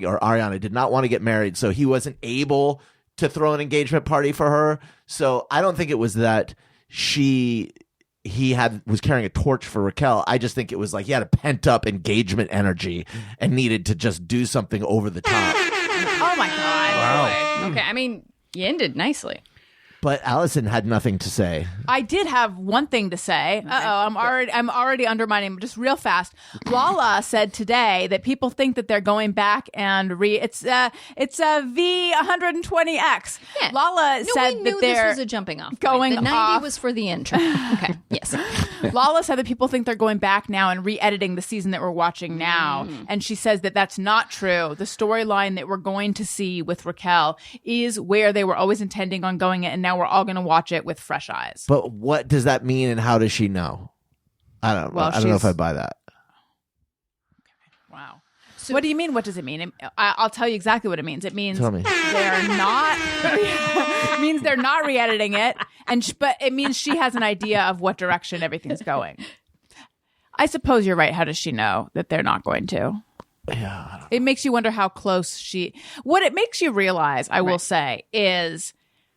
to get married, so he wasn't able to throw an engagement party for her. So I don't think it was that he was carrying a torch for Raquel. I just think it was like he had a pent up engagement energy and needed to just do something over the top. Oh my god! Okay. I mean, you ended nicely. But Allison had nothing to say. I did have one thing to say. I'm already undermining just real fast. Lala said today that people think that they're going back and it's a V120X. Yeah. Lala said we that knew they're this was a jumping off. going point. The 90 off. was for the intro. Okay. Yes. Lala said that people think they're going back now and re-editing the season that we're watching now. And she says that that's not true. The storyline that we're going to see with Raquel is where they were always intending on going it, and now we're all going to watch it with fresh eyes. But what does that mean and how does she know? I don't know. Well, I don't know if she's- I buy that. Wow. So, what do you mean? What does it mean? I'll tell you exactly what it means. It means Tell me. they're not. It means they're not re-editing it, but it means she has an idea of what direction everything's going. I suppose you're right. How does she know that they're not going to? Yeah. It makes you wonder how close what it makes you realize, I will say, is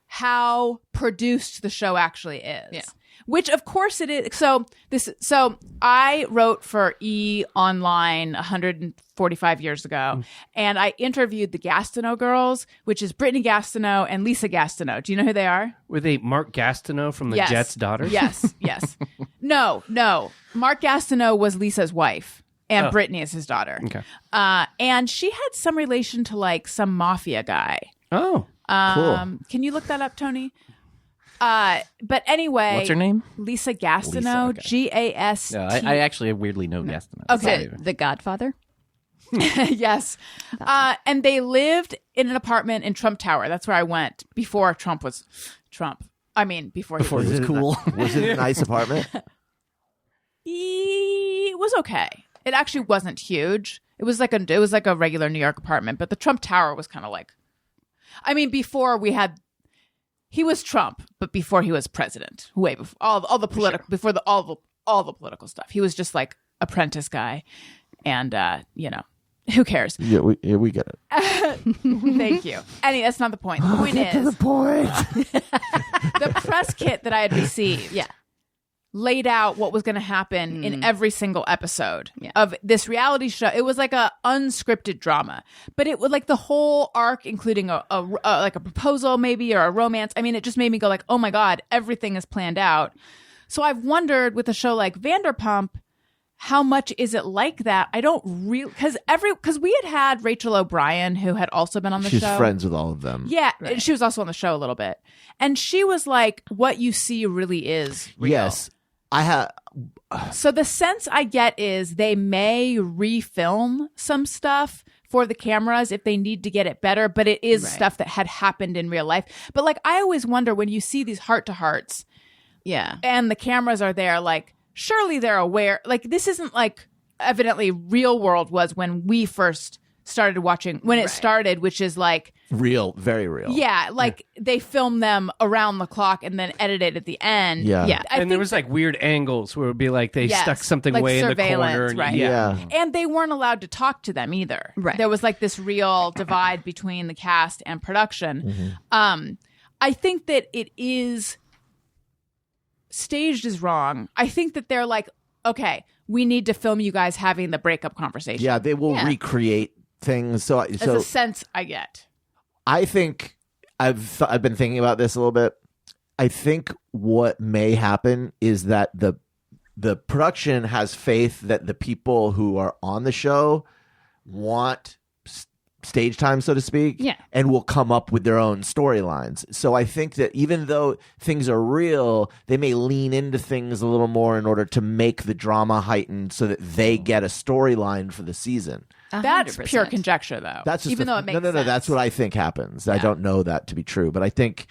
how produced the show actually is. Yeah. Which of course it is. So I wrote for E! Online 145 years ago, and I interviewed the Gastineau girls, which is Brittany Gastineau and Lisa Gastineau. Do you know who they are? Were they Mark Gastineau from the Yes. Jets' daughters? Yes. No. Mark Gastineau was Lisa's wife. And Brittany is his daughter. Okay. And she had some relation to like some mafia guy. Oh. Cool. Can you look that up, Tony? But anyway. What's her name? Lisa Gastineau. Lisa, okay. Gast. No, I actually weirdly know Gastineau. Okay. The Godfather? Yes. And they lived in an apartment in Trump Tower. That's where I went before Trump was Trump. I mean, before he was cool. Was it a nice apartment? It was okay. It actually wasn't huge. It was like a regular New York apartment, but the Trump Tower was kind of like, I mean, he was Trump, but before he was president, way before all the political, before all the political stuff, he was just like apprentice guy, and who cares? Yeah, we get it. Thank you. Anyway, that's not the point. The point is the press kit that I had received. Laid out what was going to happen in every single episode of this reality show. It was like a unscripted drama, but it was like the whole arc, including a proposal maybe or a romance. I mean, it just made me go like, oh my God, everything is planned out. So I've wondered with a show like Vanderpump, how much is it like that? I don't really, because we had Rachel O'Brien, who had also been on the show. She's friends with all of them. Yeah, right. She was also on the show a little bit, and she was like, what you see really is real. Yes. So the sense I get is they may refilm some stuff for the cameras if they need to get it better, but it is stuff that had happened in real life. But like, I always wonder when you see these heart-to-hearts, and the cameras are there, like, surely they're aware. Like, this isn't like evidently Real World was when we first started watching, when it started, which is like real, very real. Yeah, like they filmed them around the clock and then edited at the end. Yeah. And there was like weird angles where it would be like they stuck something like way in the corner. Right. Yeah. And they weren't allowed to talk to them either. Right. There was like this real divide between the cast and production. I think that it is staged is wrong. I think that they're like, okay, we need to film you guys having the breakup conversation. Yeah, they will recreate things. That's a sense I get. I think I've been thinking about this a little bit. I think what may happen is that the production has faith that the people who are on the show want stage time, so to speak, and will come up with their own storylines. So I think that even though things are real, they may lean into things a little more in order to make the drama heightened so that they get a storyline for the season. 100%. That's pure conjecture, though. That's just even though it makes no. sense. That's what I think happens. I don't know that to be true, but I think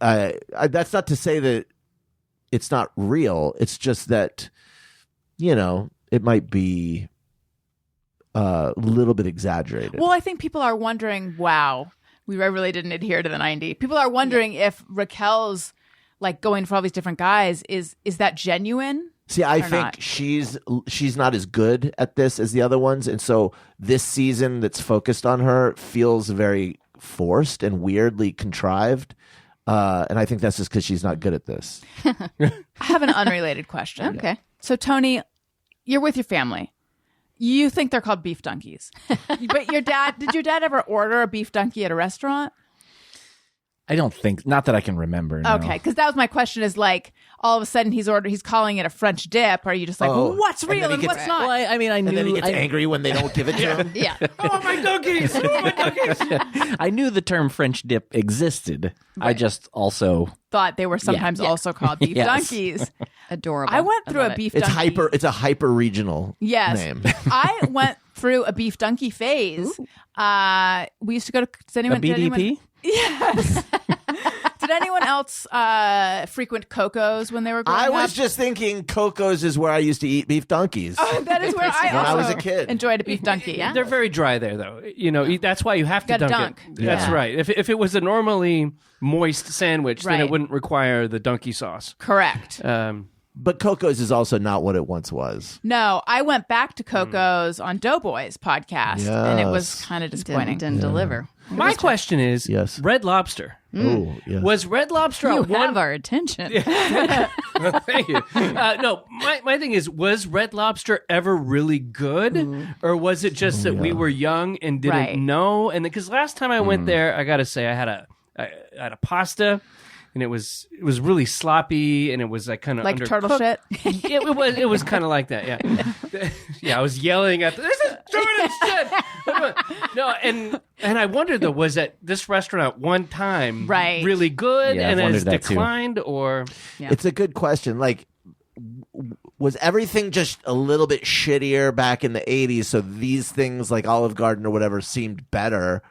that's not to say that it's not real. It's just that it might be a little bit exaggerated. Well, I think people are wondering, wow, we really didn't adhere to the 90. People are wondering if Raquel's like going for all these different guys is that genuine? See, I think not? she's not as good at this as the other ones, and so this season that's focused on her feels very forced and weirdly contrived. And I think that's just because she's not good at this. I have an unrelated question. Okay. So, Tony, you're with your family. You think they're called beef donkeys. But did your dad ever order a beef donkey at a restaurant? I don't think, not that I can remember. No. Okay, because that was my question is like, all of a sudden he's calling it a French dip. Are you just like, what's real and what's not? Well, I mean, I knew. And then he gets angry when they don't give it to him. Yeah. Oh, my donkeys! Oh, my donkeys! I knew the term French dip existed. I just also thought they were sometimes also called beef donkeys. Adorable. I went through a beef donkey. It's a hyper regional name. I went through a beef donkey phase. We used to go to. Does anyone? a BDP. Yes. Did Did anyone else frequent Coco's when they were growing I up? was just thinking Coco's is where I used to eat beef donkeys. That is where when I was a kid. enjoyed a beef donkey. Yeah. They're very dry there, though. That's why you have to Gotta dunk dunk. it. That's Yeah. right. If it was a normally moist sandwich, then Right. it wouldn't require the donkey sauce. Correct. But Coco's is also not what it once was. No, I went back to Coco's on Doughboys podcast, and it was Yes. kind of disappointing. Didn't deliver. My question is, Yes. Red Lobster. Oh, yes. Was Red Lobster You at one have our attention. Thank you. No, my thing is, was Red Lobster ever really good, or was it just that we were young and didn't Right. know? And because last time I went there, I got to say, I had a pasta, and it was really sloppy, and it was like kind of Like turtle shit. It was kind of like that. Yeah, yeah. I was yelling at this is Jordan shit. No, and I wondered though, was at this restaurant at one time Right. really good Yeah, I've and has wondered that too. declined, or It's a good question. Like, was everything just a little bit shittier back in the 80s? So these things like Olive Garden or whatever seemed better.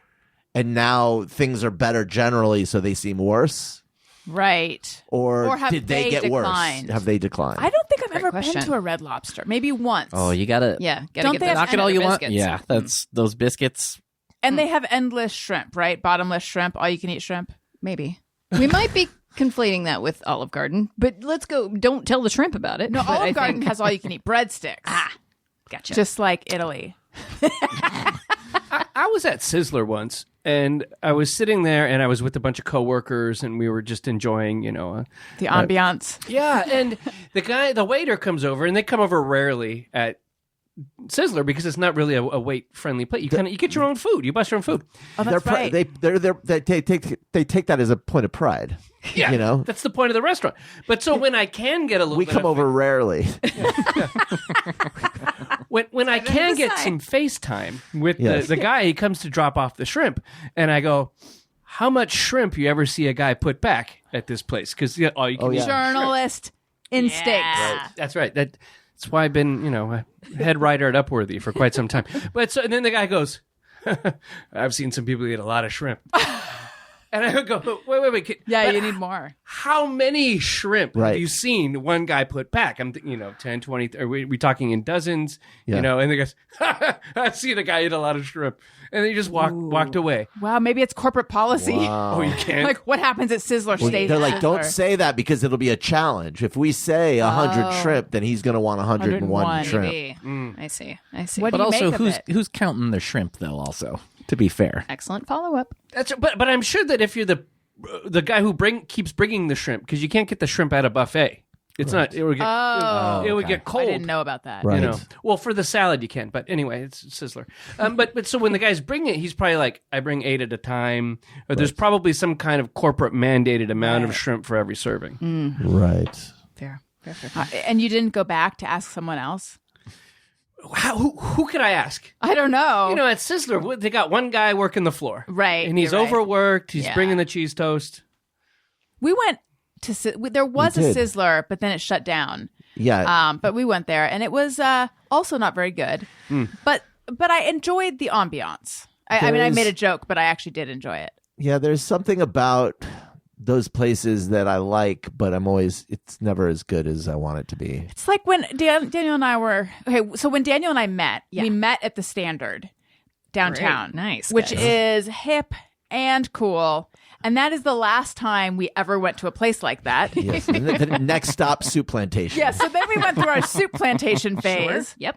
And now things are better generally, so they seem worse? Right. Or have did they get declined? worse? Have they declined? I don't think I've ever question. been to a Red Lobster. Maybe once. Oh, you gotta Yeah, gotta Don't get they those have knock it all you want. biscuits. Yeah, that's those biscuits. And they have endless shrimp, right? Bottomless shrimp, all you can eat shrimp. Maybe. We might be conflating that with Olive Garden, but let's go. Don't tell the shrimp about it. No, But I Olive Garden think- has all you can eat breadsticks. Gotcha. Just like Italy. I was at Sizzler once, and I was sitting there, and I was with a bunch of coworkers, and we were just enjoying, The ambiance. yeah. And the waiter comes over, and they come over rarely at Sizzler because it's not really a weight friendly plate. You get your own food. You bust your own food. Oh, that's right. They take that as a point of pride. Yeah, You know? that's the point of the restaurant. But so when I can get a little, We bit come of, over rarely. when I can get some FaceTime with Yes. the guy, he comes to drop off the shrimp, and I go, "How much shrimp you ever see a guy put back at this place?" Because all you can eat. Journalist instincts. Yeah. That's right. That's why I've been, a head writer at Upworthy for quite some time. But so, and then the guy goes, "I've seen some people eat a lot of shrimp." And I would go, wait. Yeah, but you need more. How many shrimp Right. have you seen one guy put back? I'm thinking, 10, 20, are we talking in dozens? Yeah. And they goes, I've seen a guy eat a lot of shrimp. And then he just walked away. Wow, maybe it's corporate policy. Oh, you can't? Like what happens at Sizzler stays They're at like, don't Sizzler. say that because it'll be a challenge. If we say 100 shrimp, then he's going to want 101 101. shrimp. Maybe. I see. What But do you also, make of it? who's counting the shrimp though? Also, to be fair, Excellent follow up. But I'm sure that if you're the guy who keeps bringing the shrimp, because you can't get the shrimp at a buffet. It's not. It would get. It would get I cold. didn't know about that. Right. Well, for the salad you can, but anyway, it's Sizzler. But so when the guy's bringing it, he's probably like, I bring 8 at a time, or there's probably some kind of corporate mandated amount of shrimp for every serving. Right. Fair. And you didn't go back to ask someone else? Who could I ask? I don't know. At Sizzler, they got one guy working the floor, Right, and he's you're right. overworked. He's Yeah. bringing the cheese toast. We went to there was a did. Sizzler, but then it shut down. Yeah. But we went there, and it was also not very good. But I enjoyed the ambiance. I mean, I There's- made a joke, but I actually did enjoy it. Yeah, there's something about those places that I like, but it's never as good as I want it to be. It's like when Daniel and I were so when Daniel and I met, we met at the Standard downtown. Great. Nice, which guys. is hip and cool. And that is the last time we ever went to a place like that. Yes. And the next stop, Soup Plantation. Yeah, so then we went through our soup plantation phase Yep.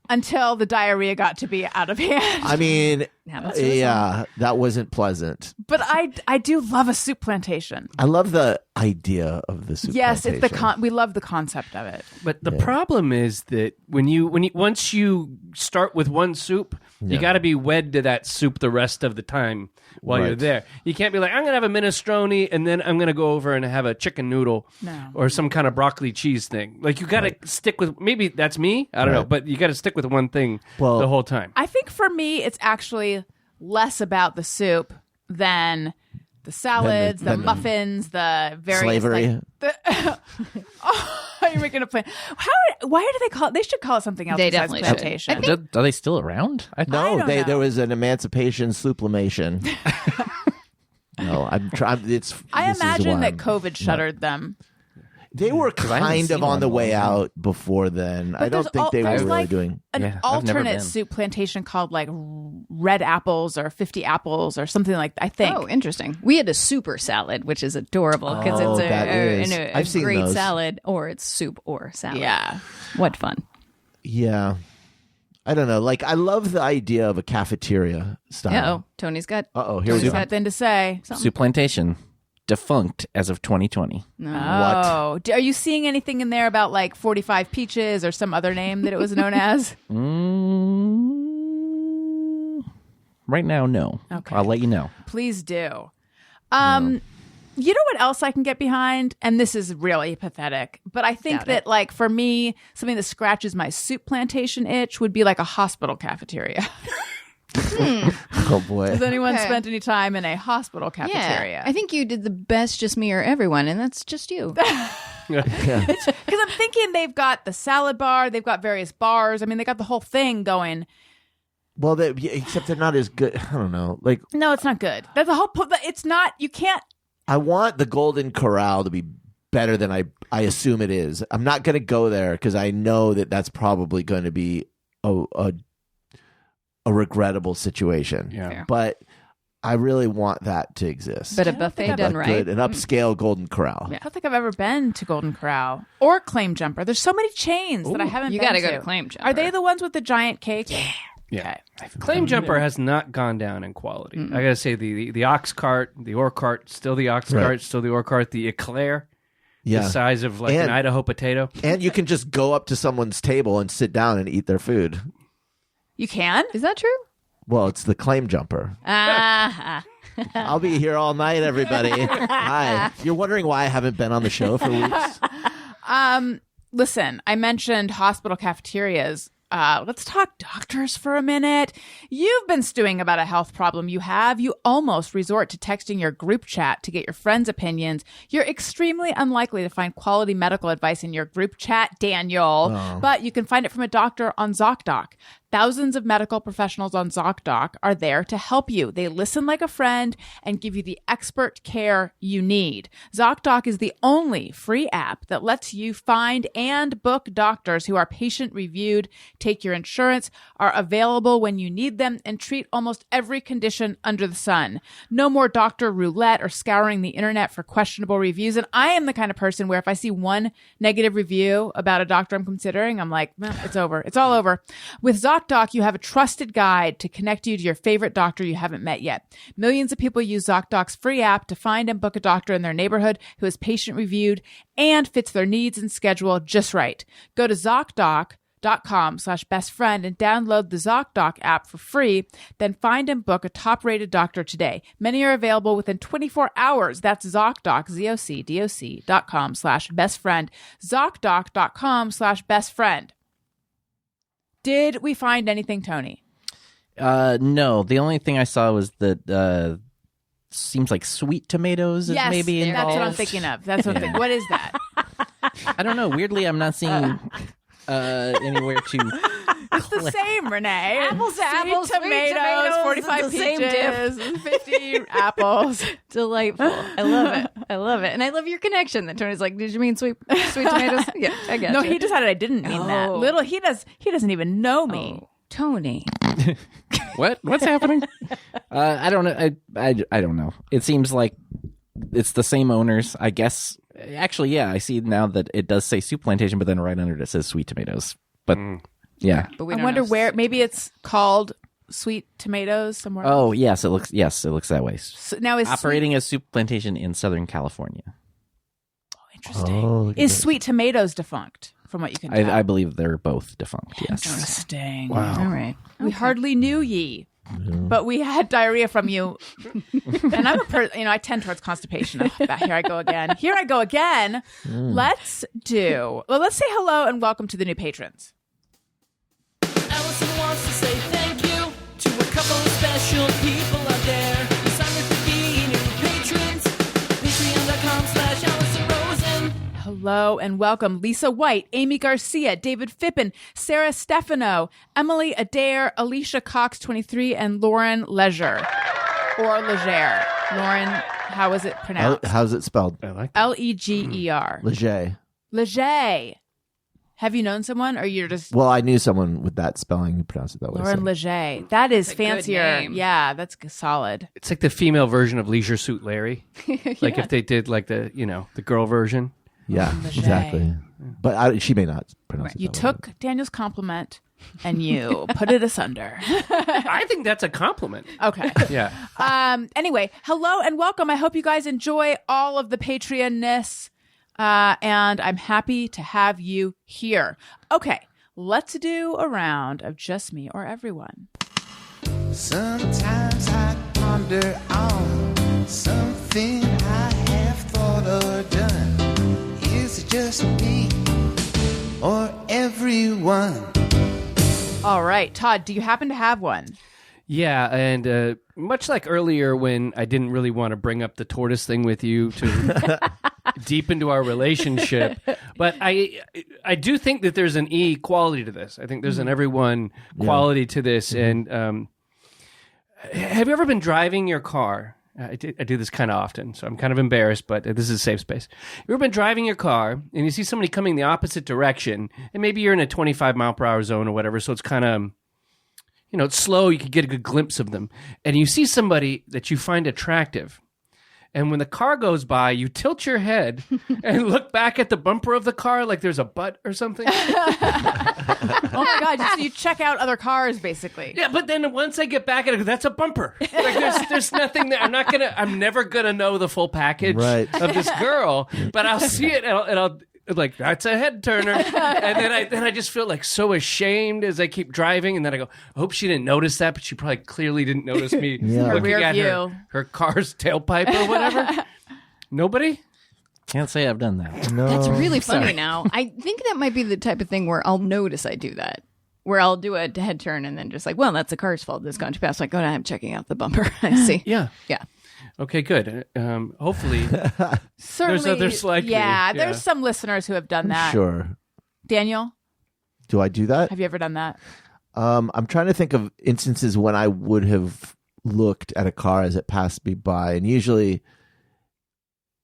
until the diarrhea got to be out of hand. I mean, Happens to us yeah, that wasn't pleasant. But I do love a soup plantation. I love the idea of the soup Yes, plantation. it's we love the concept of it. But the problem is that when you once you start with one soup, you got to be wed to that soup the rest of the time while you're Right. there. You can't be like, I'm gonna have a minestrone and then I'm gonna go over and have a chicken noodle or some kind of broccoli cheese thing. Like you got to stick with. Maybe that's me. I don't know, but you got to stick with one thing the whole time. I think for me, it's actually less about the soup than the salads, the muffins, the various slavery. You're making a plan. Why do they call it? They should call it something else. They besides definitely should. plantation. are they still around? I don't know. There was an emancipation souplimation. No, I'm trying. I imagine that COVID shuttered them. They were kind of on the way out before then. I don't think they were really doing an alternate soup plantation called like Red Apples or 50 Apples or something like that, I think. Oh, interesting. We had a super salad, which is adorable because it's a great salad, or it's soup or salad. Yeah. What fun. Yeah. I don't know. Like, I love the idea of a cafeteria style. Uh-oh. Tony's got Here we go. Something to say. Soup plantation. Defunct as of 2020. Oh, are you seeing anything in there about like 45 Peaches or some other name that it was known as? Right now, no. Okay. I'll let you know. Please do. You know what else I can get behind? And this is really pathetic, but I think that like for me, something that scratches my soup plantation itch would be like a hospital cafeteria. Oh boy. Has anyone spent any time in a hospital cafeteria? Yeah, I think you did the best, just me or everyone, and that's just you. Because I'm thinking they've got the salad bar, they've got various bars. I mean, they got the whole thing going. Well, except they're not as good. I don't know. Like, no, it's not good. That's the whole. It's not. You can't. I want the Golden Corral to be better than I assume it is. I'm not going to go there because I know that that's probably going to be a regrettable situation. Yeah. Fair. But I really want that to exist. But a buffet done right. An upscale Golden Corral. I don't think I've ever been to Golden Corral or Claim Jumper. There's so many chains that I haven't You been to. got to go to Claim Jumper. Are they the ones with the giant cake? Yeah. Okay. Claim Jumper has not gone down in quality. I gotta say the ox cart, the ore cart, still the ox cart, still the ore cart, the eclair, the size of like an Idaho potato. And you can just go up to someone's table and sit down and eat their food. You can? Is that true? Well, it's the Claim Jumper. I'll be here all night, everybody. Hi. You're wondering why I haven't been on the show for weeks? Listen, I mentioned hospital cafeterias. Let's talk doctors for a minute. You've been stewing about a health problem you have. You almost resort to texting your group chat to get your friends' opinions. You're extremely unlikely to find quality medical advice in your group chat, Daniel. But you can find it from a doctor on ZocDoc. Thousands of medical professionals on ZocDoc are there to help you. They listen like a friend and give you the expert care you need. ZocDoc is the only free app that lets you find and book doctors who are patient-reviewed, take your insurance, are available when you need them, and treat almost every condition under the sun. No more doctor roulette or scouring the internet for questionable reviews. And I am the kind of person where if I see one negative review about a doctor I'm considering, I'm like, well, it's over. It's all over. With ZocDoc, you have a trusted guide to connect you to your favorite doctor you haven't met yet. Millions of people use ZocDoc's free app to find and book a doctor in their neighborhood who is patient-reviewed and fits their needs and schedule just right. Go to ZocDoc.com/bestfriend and download the ZocDoc app for free. Then find and book a top-rated doctor today. Many are available within 24 hours. That's ZocDoc, ZocDoc.com/bestfriend. ZocDoc.com/bestfriend. Did we find anything, Tony? No. The only thing I saw was that seems like sweet tomatoes is maybe involved. That's what I'm thinking of. That's what I'm thinking. What is that? I don't know. Weirdly, I'm not seeing anywhere to... It's the same, Renee. Apples to apples, sweet tomatoes, 45 peaches, 50 apples. Delightful. I love it. I love it. And I love your connection that Tony's like, did you mean sweet tomatoes? Yeah, I guess. No, he decided I didn't mean that. He doesn't even know me. Oh, Tony. What's happening? I don't know. I don't know. It seems like it's the same owners, I guess. Actually, yeah, I see now that it does say soup plantation, but then right under it says sweet tomatoes. But yeah. But we I don't wonder know. where, maybe it's called sweet tomatoes somewhere. Oh, yes, it looks that way. So now is operating a soup plantation in Southern California. Interesting. Is Sweet Tomatoes defunct, from what you can tell? I believe they're both defunct, yes. Interesting. Wow. All right. We hardly knew ye, but we had diarrhea from you. And I'm I tend towards constipation. Here I go again. Let's say hello and welcome to the new patrons. Allison wants to say thank you to a couple of special people out there. Sign up for being new patrons. Patreon.com/Allison Rosen. Hello and welcome Lisa White, Amy Garcia, David Fippen, Sarah Stefano, Emily Adair, Alicia Cox 23, and Lauren Leisure. or Leger? Lauren, how is it pronounced? How's it spelled? I like Leger. Leger. Leger. Have you known someone, or you're just Well, I knew someone with that spelling who pronounced it that way. Lauren so. Leger? That is That's a good fancier. name. Yeah, that's solid. It's like the female version of Leisure Suit Larry. Like if they did like the girl version. Yeah, Leger. exactly. But she may not pronounce it You that way. took Daniel's compliment and you put it asunder. I think that's a compliment. Okay. Yeah. Anyway, hello and welcome. I hope you guys enjoy all of the Patreon-ness. And I'm happy to have you here. Okay, let's do a round of just me or everyone. Sometimes I ponder on something I have thought or done. Is it just me or everyone? All right, Todd, do you happen to have one? Yeah, and much like earlier when I didn't really want to bring up the tortoise thing with you to deep into our relationship, but I do think that there's an E quality to this. I think there's an everyone quality to this. And have you ever been driving your car? I do this kind of often, so I'm kind of embarrassed, but this is a safe space. You ever been driving your car and you see somebody coming the opposite direction, and maybe you're in a 25 mile per hour zone or whatever, so it's kind of, it's slow, you could get a good glimpse of them, and you see somebody that you find attractive. And when the car goes by, you tilt your head and look back at the bumper of the car like there's a butt or something. Oh my God, so you check out other cars, basically. Yeah, but then once I get back at it, that's a bumper. Like there's nothing there. I'm never gonna know the full package of this girl, but I'll see it and I'll like, that's a head turner. And then I just feel like so ashamed as I keep driving, and then I go, I hope she didn't notice that, but she probably clearly didn't notice me looking rear at view. her car's tailpipe or whatever. Nobody? Can't say I've done that. No. That's really funny now. I think that might be the type of thing where I'll notice I do that. Where I'll do a head turn and then just like, well, that's the car's fault. It's gone too fast. Like, oh, I'm checking out the bumper. I see. Yeah. Yeah. Okay, good. Hopefully. Certainly, There's others like me. yeah, Yeah. there's some listeners who have done that. Sure. Daniel, Do I do that? have you ever done that? I'm trying to think of instances when I would have looked at a car as it passed me by, and usually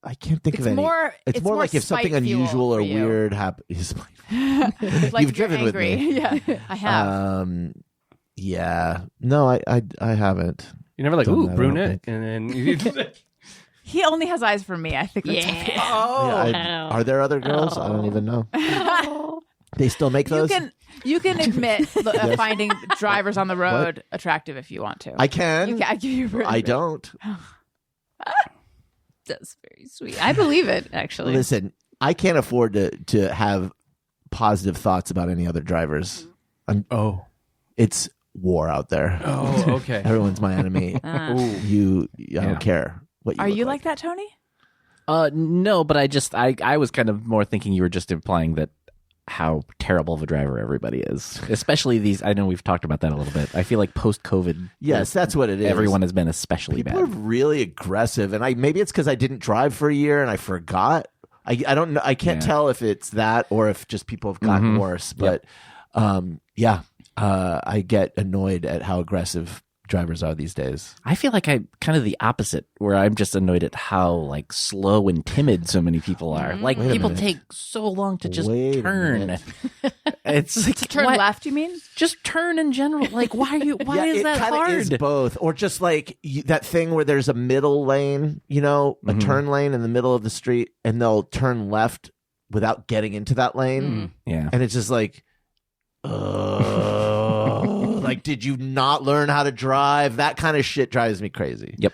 I can't think It's of any. more- it's it's more more like if something spite fuel unusual or for you. weird happens. Like You've you're driven with angry. me. Yeah, I have. Yeah. No, I haven't. You're never like, Done ooh, that, I don't brunette. think. And then He only has eyes for me. I think that's okay. Yeah, are there other girls? I don't even know. They still make those? You can admit finding drivers on the road attractive if you want to. I can. I give you I don't. That's very sweet. I believe it, actually. Listen, I can't afford to have positive thoughts about any other drivers. It's war out there. Oh, okay. Everyone's my enemy. I don't care what you Are look you like that, Tony? No, but I was kind of more thinking you were just implying that how terrible of a driver everybody is, especially these. I know we've talked about that a little bit. I feel like post-COVID, Yes, that's what it is. everyone has been especially People are bad. really aggressive, and maybe it's because I didn't drive for a year and I forgot. I don't know. I can't tell if it's that or if just people have gotten worse. But I get annoyed at how aggressive drivers are these days. I feel like I'm kind of the opposite, where I'm just annoyed at how like slow and timid so many people are. Like Wait a people minute. take so long to just Wait a turn. minute. It's like, To turn what? left, you mean? Just turn in general. Like why are you? Why is it that kinda hard? is both, or just like that thing where there's a middle lane, a turn lane in the middle of the street, and they'll turn left without getting into that lane, Yeah. and it's just like, like, did you not learn how to drive? That kind of shit drives me crazy. Yep.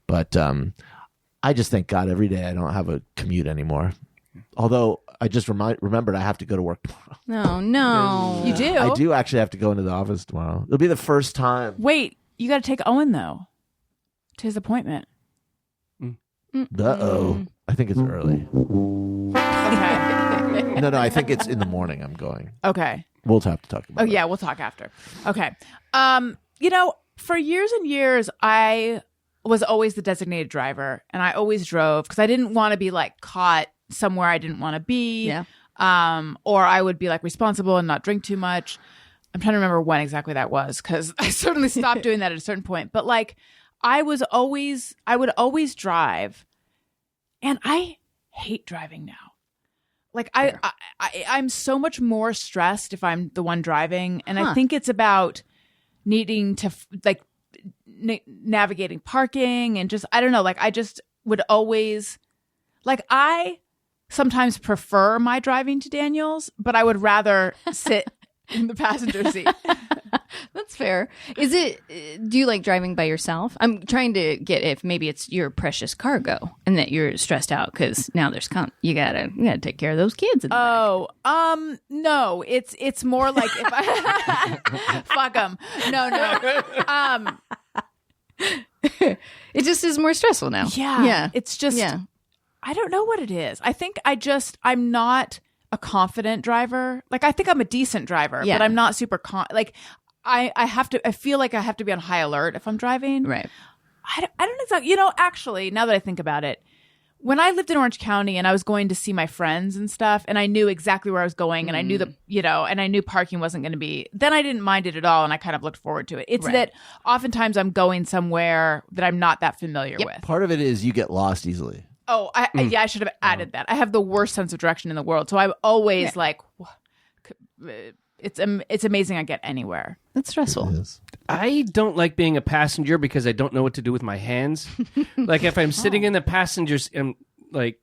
But I just thank God every day I don't have a commute anymore. Although I just remembered I have to go to work tomorrow. No. You do? I do actually have to go into the office tomorrow. It'll be the first time. Wait, you got to take Owen, though, to his appointment. Uh-oh. I think it's early. Okay. No, I think it's in the morning I'm going. Okay. We'll have to talk about Oh, it. yeah, we'll talk after. Okay. For years and years, I was always the designated driver, and I always drove because I didn't want to be like caught somewhere I didn't want to be. Yeah. Or I would be like responsible and not drink too much. I'm trying to remember when exactly that was because I certainly stopped doing that at a certain point. But like, I would always drive, and I hate driving now. Like I'm so much more stressed if I'm the one driving, and I think it's about needing to navigating parking and just I don't know. Like I just would always I sometimes prefer my driving to Daniel's, but I would rather sit in the passenger seat. That's fair. Do you like driving by yourself? I'm trying to get if maybe it's your precious cargo and that you're stressed out because now there's you gotta take care of those kids. In the back. No, it's more like if I fuck them. No. It just is more stressful now. Yeah. It's just I don't know what it is. I think I'm not a confident driver. Like I think I'm a decent driver, but I'm not super I feel like I have to be on high alert if I'm driving. Right. I don't exactly, actually, now that I think about it, when I lived in Orange County and I was going to see my friends and stuff, and I knew exactly where I was going, and I knew and I knew parking wasn't going to be, then I didn't mind it at all, and I kind of looked forward to it. It's that oftentimes I'm going somewhere that I'm not that familiar with. Part of it is you get lost easily. Oh, I should have added that. I have the worst sense of direction in the world, so I'm always it's amazing I get anywhere. That's stressful. I don't like being a passenger because I don't know what to do with my hands. Like if I'm sitting in the passenger's, like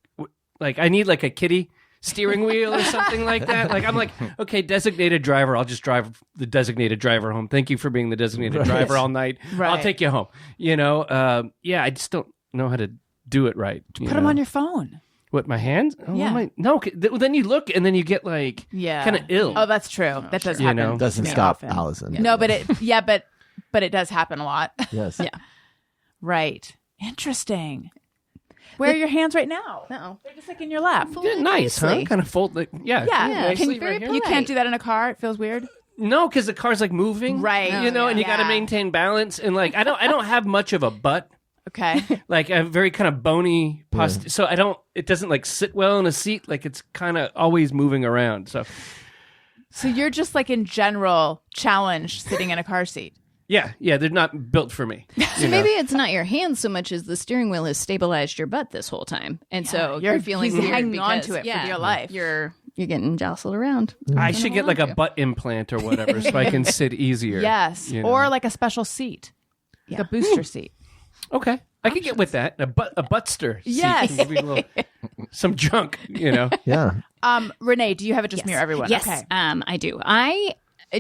I need like a kiddie steering wheel or something like that. Like I'm like, okay, designated driver. I'll just drive the designated driver home. Thank you for being the designated driver all night. Right. I'll take you home. I just don't know how to do it right. Put them on your phone. What, my hands? Oh, yeah. No, then you look and then you get kind of ill. Oh, that's true. That does happen. Doesn't stop often. Allison. Yeah. No, but it does happen a lot. Yes. Yeah. Right. Interesting. Where are your hands right now? No. They're just like in your lap. Yeah, nice, huh? Kind of fold. Yeah. Nicely Very right here. you can't do that in a car. It feels weird. No, because the car's like moving, right? And you got to maintain balance. And like I don't have much of a butt. Okay. Like a very kind of bony posture. So it doesn't like sit well in a seat. Like it's kind of always moving around. So you're just like in general challenged sitting in a car seat. Yeah. They're not built for me. So maybe it's not your hands so much as the steering wheel has stabilized your butt this whole time. And so you're feeling weird hanging on to it for dear life. You're getting jostled around. I should get like a butt implant or whatever so I can sit easier. Yes. Or like a special seat. Like a booster seat. Okay. I could get with that. A buttster. Yes. Some junk, Yeah. Renee, do you have it just mirror everyone? Yes. Okay. I do.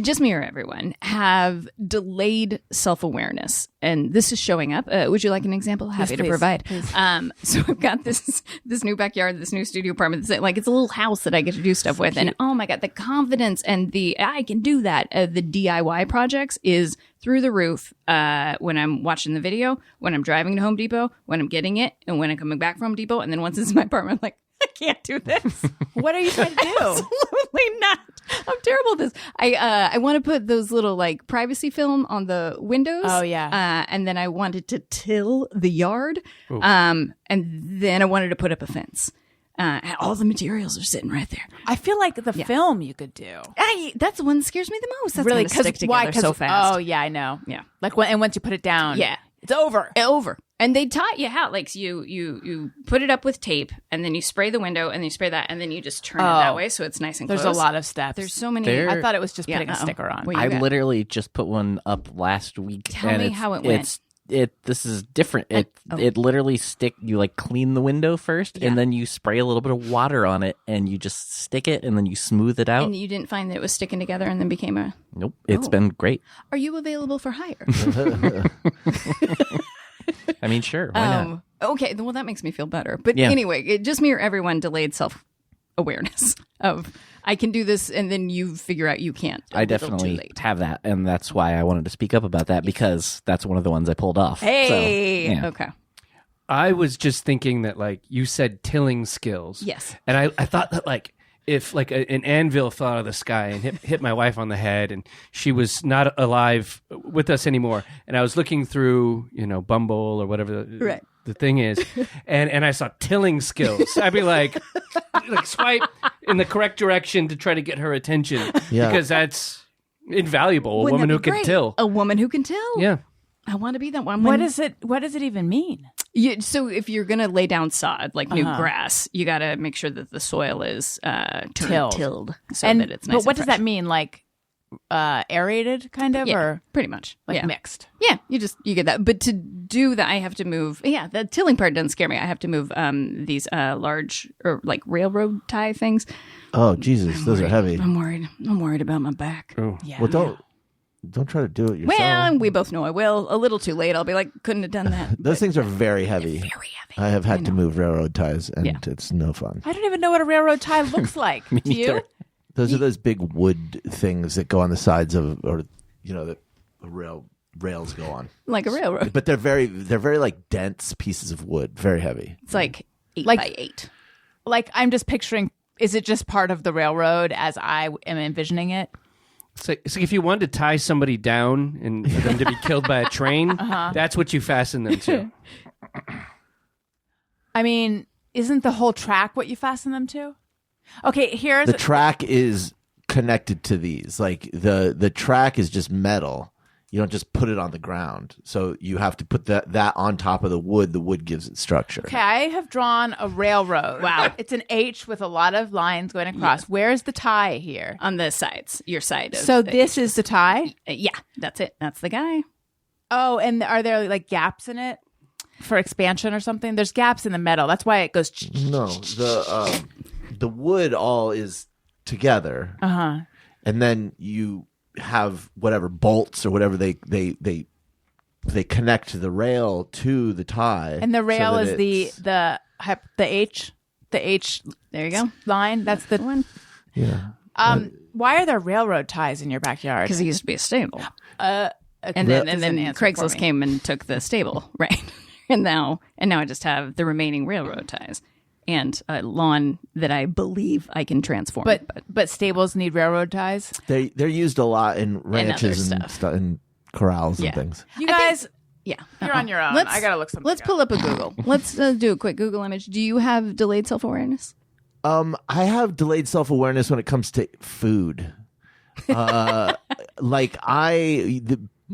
Just mirror everyone have delayed self-awareness, and this is showing up. Would you like an example? Happy to provide. So I've got this new backyard, this new studio apartment. It's a little house that I get to do stuff with, and oh my god, the confidence and I can do that. The DIY projects is through the roof. When I'm watching the video, when I'm driving to Home Depot, when I'm getting it, and when I'm coming back from Home Depot, and then once it's in my apartment, I'm like, I can't do this. What are you trying to do? Absolutely not. I'm terrible at this. I want to put those little privacy film on the windows. Oh yeah. And then I wanted to till the yard. And then I wanted to put up a fence. And all the materials are sitting right there. I feel like the film you could do. That's the one that scares me the most. That's really going to stick together so fast. Oh yeah, I know. Yeah. And once you put it down, it's over. And they taught you how, you put it up with tape, and then you spray the window, and then you spray that, and then you just turn it that way, so it's nice and close. There's a lot of steps. There's so many. I thought it was just putting a sticker on. I literally just put one up last week. Tell me how it went. This is different. It literally you clean the window first, and then you spray a little bit of water on it, and you just stick it, and then you smooth it out. And you didn't find that it was sticking together and then became a... Nope. It's been great. Are you available for hire? I mean, sure. Why not? Okay. Well, that makes me feel better. But anyway, it just mirror everyone delayed self-awareness of... I can do this, and then you figure out you can't. I definitely have that, and that's why I wanted to speak up about that, because that's one of the ones I pulled off. Hey! So, Okay. I was just thinking that, you said tilling skills. Yes. And I thought that, if, an anvil fell out of the sky and hit my wife on the head, and she was not alive with us anymore, and I was looking through, Bumble or whatever the thing is, and I saw tilling skills, I'd be like swipe in the correct direction to try to get her attention, because that's invaluable. A woman who can till. A woman who can till. Yeah. I want to be that one. What does it even mean? So if you're going to lay down sod, like new grass, you got to make sure that the soil is tilled so that it's nice. But what and does fresh. that mean? Like aerated, kind of, Yeah, or pretty much, like mixed? Yeah, you get that. But to do that, I have to move. Yeah, the tilling part doesn't scare me. I have to move these large or like railroad tie things. Oh Jesus, those are heavy. I'm worried. I'm worried about my back. Oh. Yeah. Well, don't try to do it yourself. Well, we both know I will. A little too late. I'll be like, couldn't have done that. Those things are very heavy. Very heavy. I have had to move railroad ties, and it's no fun. I don't even know what a railroad tie looks like. Do you? Those are those big wood things that go on the sides of, or that rails go on. Like a railroad. But they're very like dense pieces of wood, very heavy. It's like 8 Like- by 8. Like I'm just picturing. Is it just part of the railroad as I am envisioning it? It's like if you wanted to tie somebody down and for them to be killed by a train, that's what you fasten them to. I mean, isn't the whole track what you fasten them to? Okay, here's The track is connected to these. Like the track is just metal. You don't just put it on the ground. So you have to put that on top of the wood. The wood gives it structure. Okay, I have drawn a railroad. Wow. It's an H with a lot of lines going across. Where's the tie here? On the sides, your side. So this is the tie? Yeah, that's it. That's the guy. Oh, and are there like gaps in it for expansion or something? There's gaps in the metal. That's why it goes. No, the wood all is together. And then you have whatever bolts or whatever they connect the rail to the tie. And the rail so is the H. The H. There you go. Line. That's the One. Yeah. Why are there railroad ties in your backyard? Because it used to be a stable. Okay, And that then doesn't answer for Craigslist me. came and took the stable, right? and now I just have the remaining railroad ties and a lawn that I believe I can transform. But stables need railroad ties. They're used a lot in ranches other and stuff. and corrals Yeah. and things. You guys, yeah, you're on your own. I gotta look something Let's up. pull up a Google. Let's do a quick Google image. Do you have delayed self-awareness? I have delayed self-awareness when it comes to food.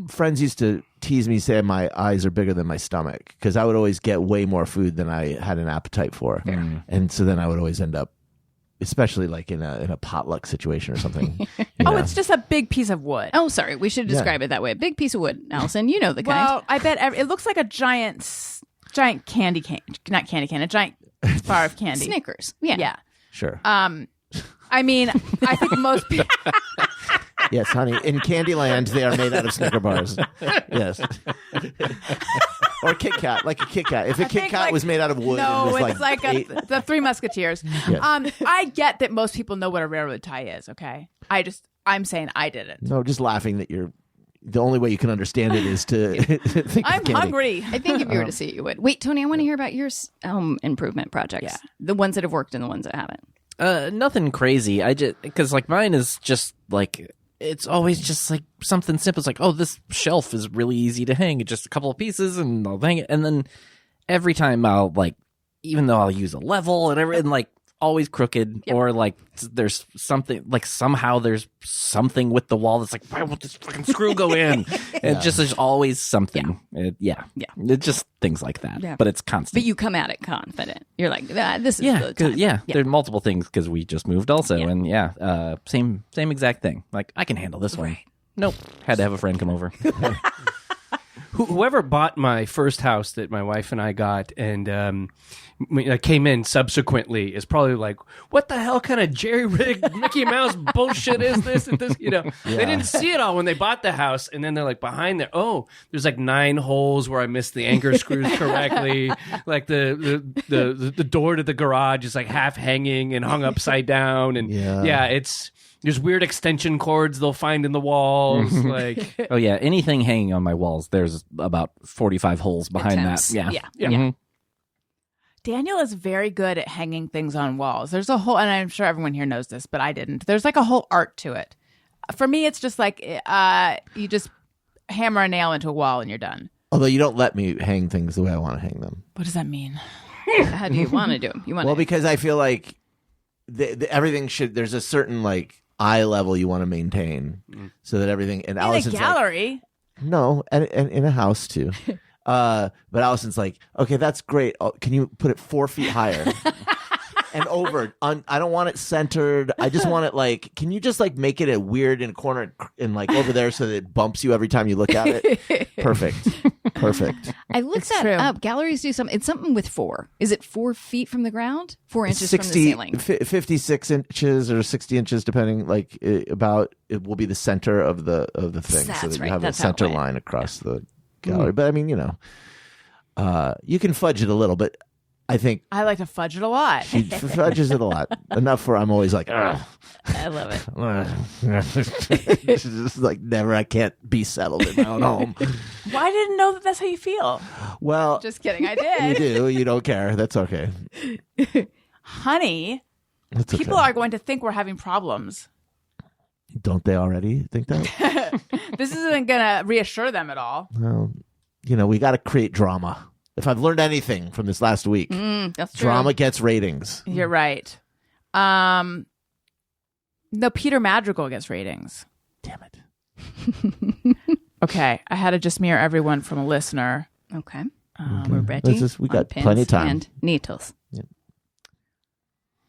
Friends used to tease me, saying my eyes are bigger than my stomach, because I would always get way more food than I had an appetite for. And so then I would always end up, especially like in a potluck situation or something. Oh, it's just a big piece of wood. Oh, sorry. We should describe it that way. Big piece of wood. Allison, you know the kind. Well, I bet it looks like a giant candy cane, not candy cane, a giant bar of candy. Snickers. Yeah. Yeah. Sure. I mean, I think most people. Yes, honey. In Candyland, they are made out of Snicker bars. Yes. Or Kit Kat, like a Kit Kat. If a Kit Kat was made out of wood, No, it was it's like the Three Musketeers. Yes. I get that most people know what a railroad tie is. Okay, I'm saying I didn't. No, just laughing that the only way you can understand it is to think I'm of candy. hungry. I think if you were to see it, you would. Wait, Tony, I want to hear about your improvement projects. Yeah. The ones that have worked and the ones that haven't. Nothing crazy. I just, because like mine is just like, it's always just like something simple. It's like, oh, this shelf is really easy to hang. It's just a couple of pieces and I'll hang it. And then every time I'll like, even though I'll use a level and like always crooked, or like there's something, like somehow there's something with the wall that's like, why won't this fucking screw go in? And just there's always something. It's just things like that. Yeah. But it's constant. But you come at it confident. You're like, this is the 'cause- time. there are multiple things because we just moved also, and same exact thing. Like I can handle this one. Nope, had to have a friend come over. Whoever bought my first house that my wife and I got and came in subsequently is probably like, what the hell kind of jerry-rigged Mickey Mouse bullshit is this? And this, They didn't see it all when they bought the house, and then they're like behind there. Oh, there's like 9 holes where I missed the anchor screws correctly. Like the door to the garage is like half hanging and hung upside down, and there's weird extension cords they'll find in the walls. Like, Oh yeah, anything hanging on my walls, there's about 45 holes behind Attempts. that. Yeah. Mhm. Daniel is very good at hanging things on walls. There's a whole, and I'm sure everyone here knows this, but I didn't. There's like a whole art to it. For me, it's just like you just hammer a nail into a wall and you're done. Although you don't let me hang things the way I want to hang them. What does that mean? How do you want to do them? You want Well, because I feel like everything there's a certain like eye level you want to maintain, so that everything and In a Allison's like, gallery. No, and in a house too. But Allison's like, okay, that's great. Can you put it 4 feet higher? And over. I don't want it centered. I just want it like, can you just like make it a weird in a corner and like over there so that it bumps you every time you look at it? Perfect. I looked that up. Galleries do something. It's something with 4. Is it 4 feet from the ground? 4 inches from the ceiling? 56 inches or 60 inches, depending. Like it will be the center of the thing, That's so that you right. have That's a center line across the gallery. But I mean, you know, you can fudge it a little, but I think I like to fudge it a lot. she fudges it a lot. Enough where I'm always like, ugh. I love it. This is just like never. I can't be settled in my own home. Well, I didn't know that that's how you feel. Well, Just kidding. I you did. do. You don't care. That's okay. Honey, That's people okay. are going to think we're having problems. Don't they already think that? This isn't going to reassure them at all. Well, you know, we got to create drama. If I've learned anything from this last week, That's true. drama gets ratings. You're right. No, Peter Madrigal gets ratings. Damn it. Okay, I had to just mirror everyone from a listener. Okay. We're ready. We got on pins plenty of time. And needles.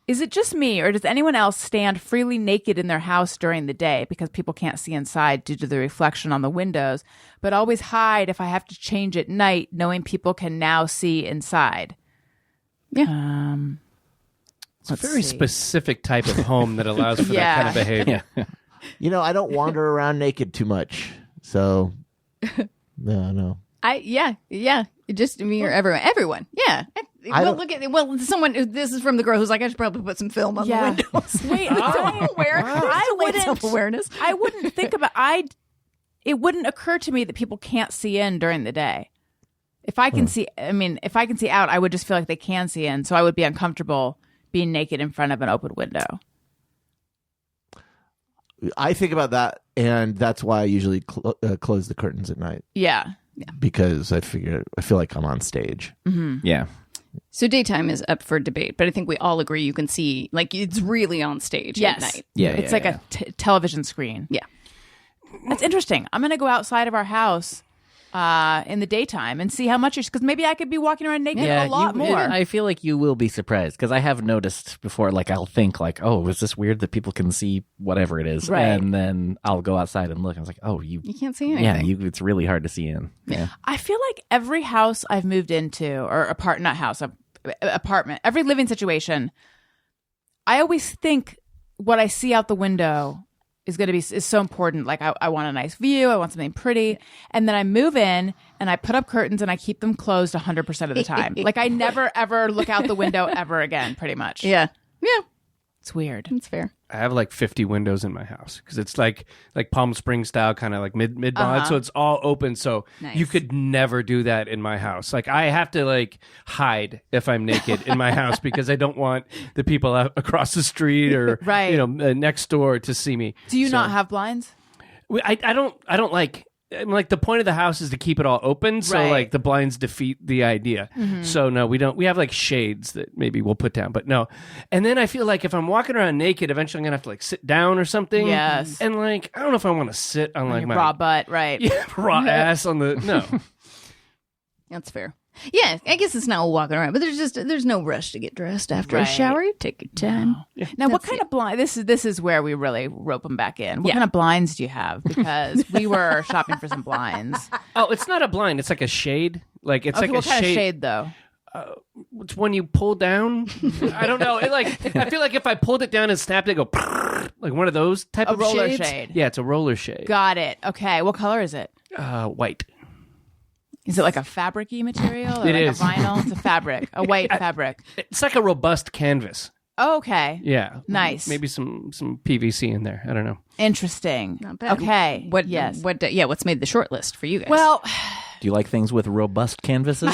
Is it just me, or does anyone else stand freely naked in their house during the day because people can't see inside due to the reflection on the windows, but always hide if I have to change at night, knowing people can now see inside? Yeah. It's a very specific type of home that allows for that kind of behavior. You know, I don't wander around naked too much. So, no. Just me or everyone. Yeah. This is from the girl who's like, I should probably put some film on the windows. Wait, Self-awareness. I wouldn't think about it wouldn't occur to me that people can't see in during the day. If I can see out, I would just feel like they can see in, so I would be uncomfortable being naked in front of an open window. I think about that, and that's why I usually close the curtains at night. Yeah. Because I feel like I'm on stage. Mm-hmm. Yeah. So daytime is up for debate, but I think we all agree you can see, like, it's really on stage at night. Yeah. It's like a television screen. Yeah. That's interesting. I'm going to go outside of our house in the daytime and see how much because maybe I could be walking around naked a lot more. I feel like you will be surprised because I have noticed before, like I'll think like, oh, is this weird that people can see whatever it is? Right. And then I'll go outside and look. I was like, oh, you can't see anything. Yeah, it's really hard to see in. Yeah. I feel like every house I've moved into or apartment, every living situation, I always think what I see out the window is so important. Like I want a nice view. I want something pretty. And then I move in and I put up curtains and I keep them closed 100% of the time. Like I never, ever look out the window ever again, pretty much. Yeah. Yeah. It's weird. That's fair. I have like 50 windows in my house because it's like Palm Springs style, kind of like mid mod, so it's all open. So you could never do that in my house. Like I have to like hide if I'm naked in my house because I don't want the people across the street or next door to see me. Do you not have blinds? I don't like. Like the point of the house is to keep it all open, so like the blinds defeat the idea. Mm-hmm. So no, we don't. We have like shades that maybe we'll put down, but no. And then I feel like if I'm walking around naked, eventually I'm gonna have to like sit down or something. Yes. And like I don't know if I want to sit on like my raw butt, right? Yeah, raw ass on the no. That's fair. Yeah, I guess it's not walking around, but there's no rush to get dressed after a shower. You take your time. No. Yeah. Now, what kind of blind? This is where we really rope them back in. What kind of blinds do you have? Because we were shopping for some blinds. Oh, it's not a blind. It's like a shade. Like it's like what a kind shade. of shade though? It's when you pull down. I don't know. I feel like if I pulled it down and snapped it, go like one of those type of roller shades. shade. Yeah, it's a roller shade. Got it. Okay, what color is it? White. Is it like a fabric-y material? Or It like is. a vinyl? It's a fabric, a white fabric. It's like a robust canvas. Oh, okay. Yeah. Nice. Maybe some PVC in there. I don't know. Interesting. Not bad. Okay. What's made the short list for you guys? Well, Do you like things with robust canvases?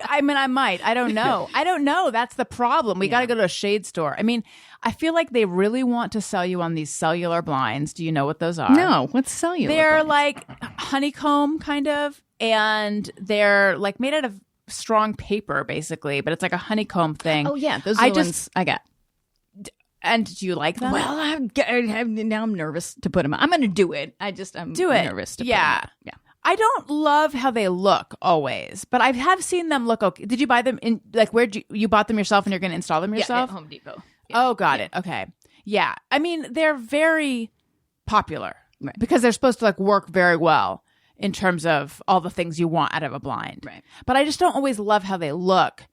I might. I don't know. That's the problem. We got to go to a shade store. I mean, I feel like they really want to sell you on these cellular blinds. Do you know what those are? No. What's cellular? They're blinds? like honeycomb kind of, and they're like made out of strong paper basically, but it's like a honeycomb thing. Oh yeah, those are the ones I got. And do you like them? Well, now I'm nervous to put them on. I'm going to do it. I'm nervous to put them on. Yeah. I don't love how they look always, but I have seen them look okay. Did you buy them in, like, where'd you bought them yourself and you're going to install them yourself? At Home Depot. Yeah. Oh, got it. Okay. Yeah. I mean, they're very popular because they're supposed to like work very well in terms of all the things you want out of a blind. Right. But I just don't always love how they look.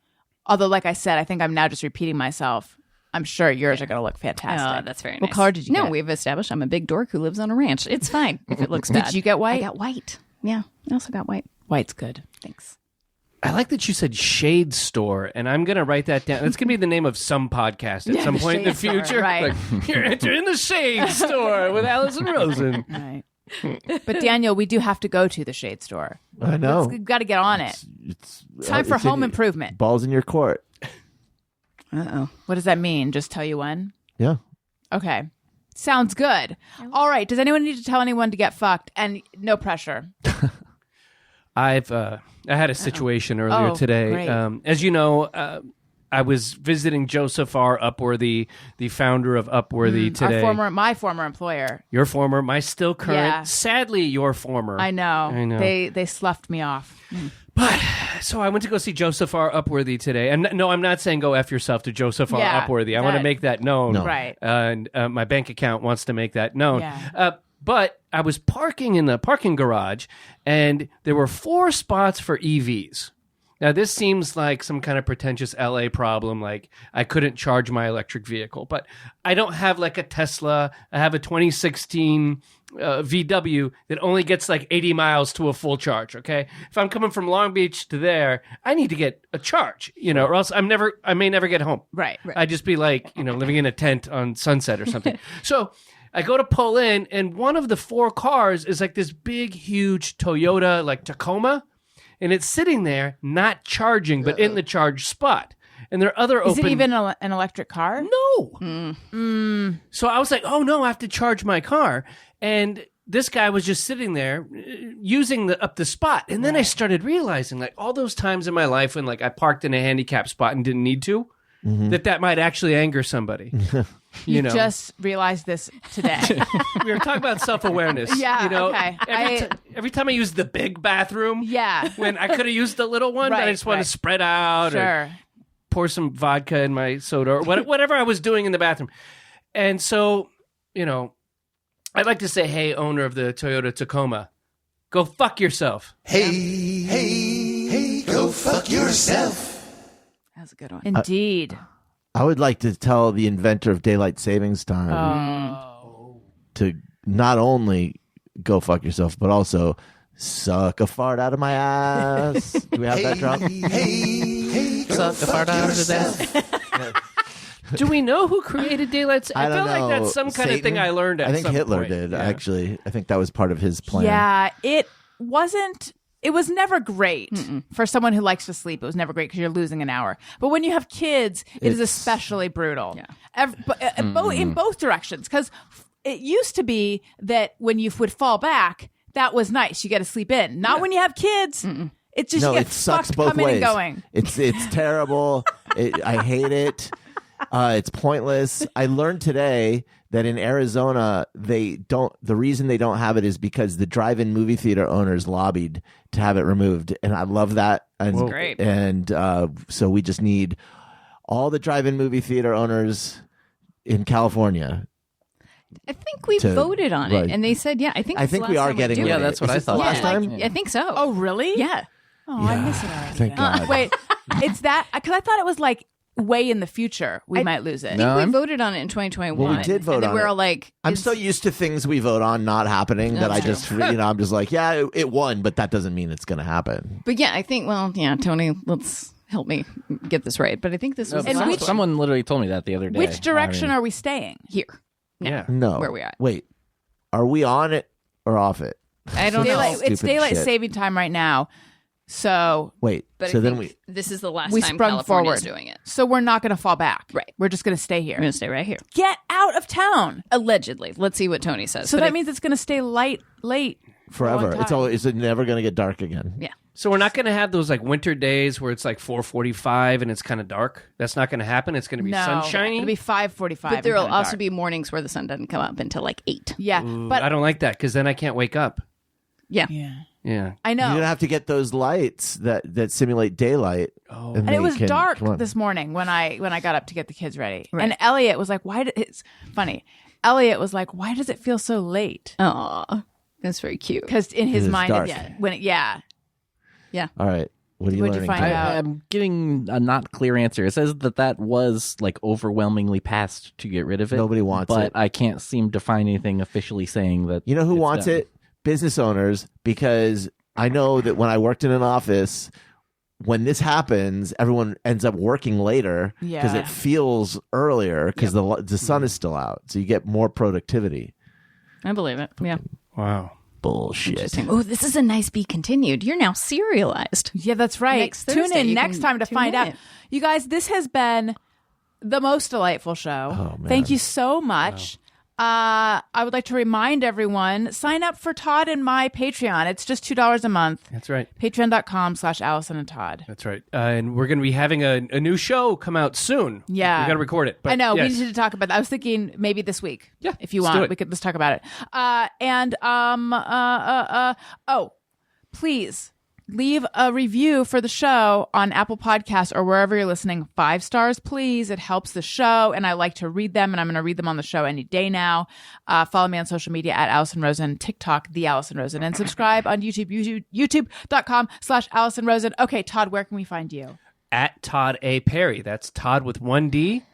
Although, like I said, I think I'm now just repeating myself. I'm sure yours are going to look fantastic. Oh, that's very nice. What color did you get? No, we've established I'm a big dork who lives on a ranch. It's fine if it looks bad. Did you get white? I got white. Yeah, I also got white. White's good. Thanks. I like that you said Shade Store, and I'm going to write that down. That's going to be the name of some podcast at some point in the Shade future. Store, right. Like, you're entering the Shade Store with Allison Rosen. Right. But Daniel, we do have to go to the Shade Store. I know. We've got to get on it. It's Time for it's in home your- improvement. Balls in your court. Uh-oh. What does that mean? Just tell you when? Yeah. Okay. Sounds good. All right. Does anyone need to tell anyone to get fucked? And no pressure. I had a situation earlier Oh, today. great. As you know, I was visiting Joseph R. Upworthy, the founder of Upworthy today. My former employer. Your former, my still current, Yeah. sadly your former. I know. They sloughed me off. But so I went to go see Joseph R. Upworthy today, and no, I'm not saying go F yourself to Joseph R. Yeah, Upworthy. I want to make that known. No. Right. And my bank account wants to make that known. Yeah. But I was parking in the parking garage, and there were 4 spots for EVs. Now, this seems like some kind of pretentious LA problem, like I couldn't charge my electric vehicle. But I don't have like a Tesla. I have a 2016 VW that only gets like 80 miles to a full charge, okay? If I'm coming from Long Beach to there, I need to get a charge, or else I may never get home. Right. I'd just be like, living in a tent on Sunset or something. So I go to pull in, and one of the 4 cars is like this big, huge Toyota, like Tacoma. And it's sitting there, not charging, but in the charge spot. And there are other Is open... it even an electric car? No. So I was like, oh, no, I have to charge my car. And this guy was just sitting there using up the spot. And then I started realizing, like, all those times in my life when, like, I parked in a handicap spot and didn't need to, that might actually anger somebody. You just realized this today. We were talking about self-awareness. Yeah, okay. Every time I use the big bathroom, Yeah. when I could have used the little one, but I Right, just want right. to spread out Sure. or pour some vodka in my soda or whatever I was doing in the bathroom. And so, I'd like to say, hey, owner of the Toyota Tacoma, go fuck yourself. Hey, go fuck yourself. That was a good one. Indeed. I would like to tell the inventor of daylight savings time to not only go fuck yourself, but also suck a fart out of my ass. Do we have that drop? Hey, go Suck a fart out of his ass. Do we know who created daylight? I don't feel like know. that's some kind of thing Satan? I learned at I think some Hitler point. did, Yeah. actually. I think that was part of his plan. Yeah, it was never great for someone who likes to sleep. It was never great because you're losing an hour. But when you have kids, it is especially brutal. Yeah. In both directions. Because it used to be that when you would fall back, that was nice. You get to sleep in. Not when you have kids. It's just No, you get it sucks fucked both coming ways. and going. It's terrible. I hate it. It's pointless. I learned today that in Arizona, the reason they don't have it is because the drive-in movie theater owners lobbied to have it removed. And I love that. And, That's great. And so we just need all the drive-in movie theater owners in California. I think we voted on it, and they said, I think we are getting it. it. Yeah, that's what Is I this the thought. last time? I think so. Oh, really? Yeah. Oh, I miss it already. Thank God. Wait, it's that? Because I thought it was like way in the future we might lose it. No. We voted on it in 2021. Well, we did vote and then on we're it. all like, I'm so used to things we vote on not happening that I That's just, I'm just like, yeah, it won, but that doesn't mean it's going to happen. But I think, Tony, let's help me get this right. But I think this was And the last which- one. Someone literally told me that the other day. Which direction I mean, are we staying? Here. Yeah. No. Where we at? Wait, are we on it or off it? I don't know. It's Stupid daylight shit. saving time right now. So Wait, But so I then think this is the last we time sprung California's forward. doing it. So we're not going to fall back. Right. We're just going to stay here. We're going to stay right here. Get out of town. Allegedly. Let's see what Tony says. So But that I- means it's going to stay late forever. for a long It's time. never going to get dark again. Yeah. So we're not going to have those like winter days where it's like 4:45 and it's kind of dark. That's not going to happen. It's going to be sunshiny. It'll be 5:45. But there will also be mornings where the sun doesn't come up until like 8. Yeah, Ooh, but I don't like that because then I can't wake up. Yeah. Yeah. I know. You're gonna have to get those lights that simulate daylight. Oh. And it was dark this morning when I got up to get the kids ready. Right. And Elliot was like, it's funny. Elliot was like, why does it feel so late? Aw, that's very cute. Because in his It's mind, dark. yeah. All right. What are you What'd you learning? find today? out? I'm getting a not clear answer. It says that was like overwhelmingly passed to get rid of it. Nobody wants but it. I can't seem to find anything officially saying that. You know who it's wants done. it? Business owners, because I know that when I worked in an office, when this happens, everyone ends up working later because Yeah. it feels earlier because the sun is still out, so you get more productivity. I believe it. Yeah. Wow. Bullshit. Oh, this is a nice be continued. You're now serialized. Yeah, that's right. Next Tune Thursday, in you next can time to tune find in. out. You guys, this has been the most delightful show. Oh, man. Thank you so much. I would like to remind everyone, sign up for Todd and my Patreon. It's just $2 a month. That's right. Patreon.com/Allison and Todd. That's right. And we're going to be having a new show come out soon. Yeah. We got to record it. But I know. yes. We need to talk about that. I was thinking maybe this week. Yeah, If you let's do want, it. let's talk about it. Please leave a review for the show on Apple Podcasts or wherever you're listening. 5 stars, please. It helps the show, and I like to read them, and I'm going to read them on the show any day now. Follow me on social media at Allison Rosen, TikTok, The Allison Rosen, and subscribe on YouTube, youtube.com/Allison Rosen. Okay, Todd, where can we find you? At Tod A. Perry. That's Todd with 1 D.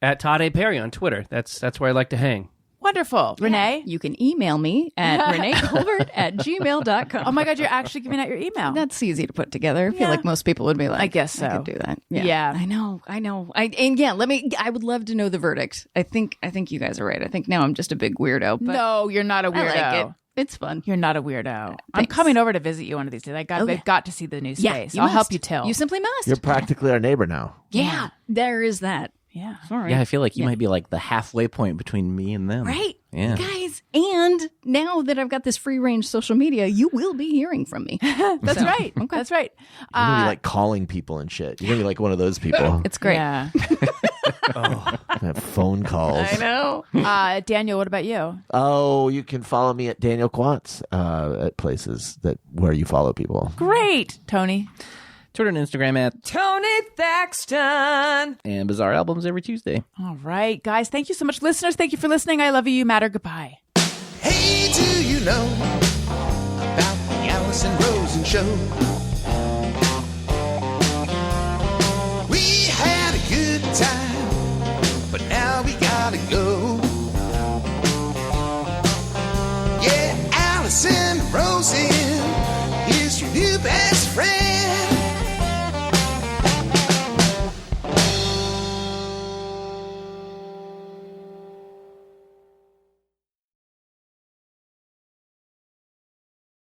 At Tod A. Perry on Twitter. That's where I like to hang. Wonderful. Renee? You can email me at reneecolvert@gmail.com. Oh my God, you're actually giving out your email. That's easy to put together. I feel Yeah. like most people would be like, I guess so. I could do that. Yeah. I know. I would love to know the verdict. I think you guys are right. I think now I'm just a big weirdo. But No, you're not a I weirdo. like it. It's fun. You're not a weirdo. I'm Thanks. coming over to visit you one of these days. I've Okay. got to see the new space. you I'll must. help you till. You simply must. You're practically our neighbor now. yeah, there is that. yeah. Sorry. Yeah, I feel like you might be like the halfway point between me and them. Right? Yeah. Guys, and now that I've got this free range social media, you will be hearing from me. That's right. Okay. That's right. You're gonna be like calling people and shit. You're gonna be like one of those people. It's great. Yeah. Have phone calls. I know. Daniel, what about you? Oh, you can follow me at Daniel Quantz at places where you follow people. Great. Tony. Twitter and Instagram at Tony Thaxton. and Bizarre Albums every Tuesday. All right, guys. Thank you so much. Listeners, thank you for listening. I love you. You matter. Goodbye. Hey, do you know about the Allison Rosen show? We had a good time, but now we gotta go. Yeah, Allison Rosen is your new best friend.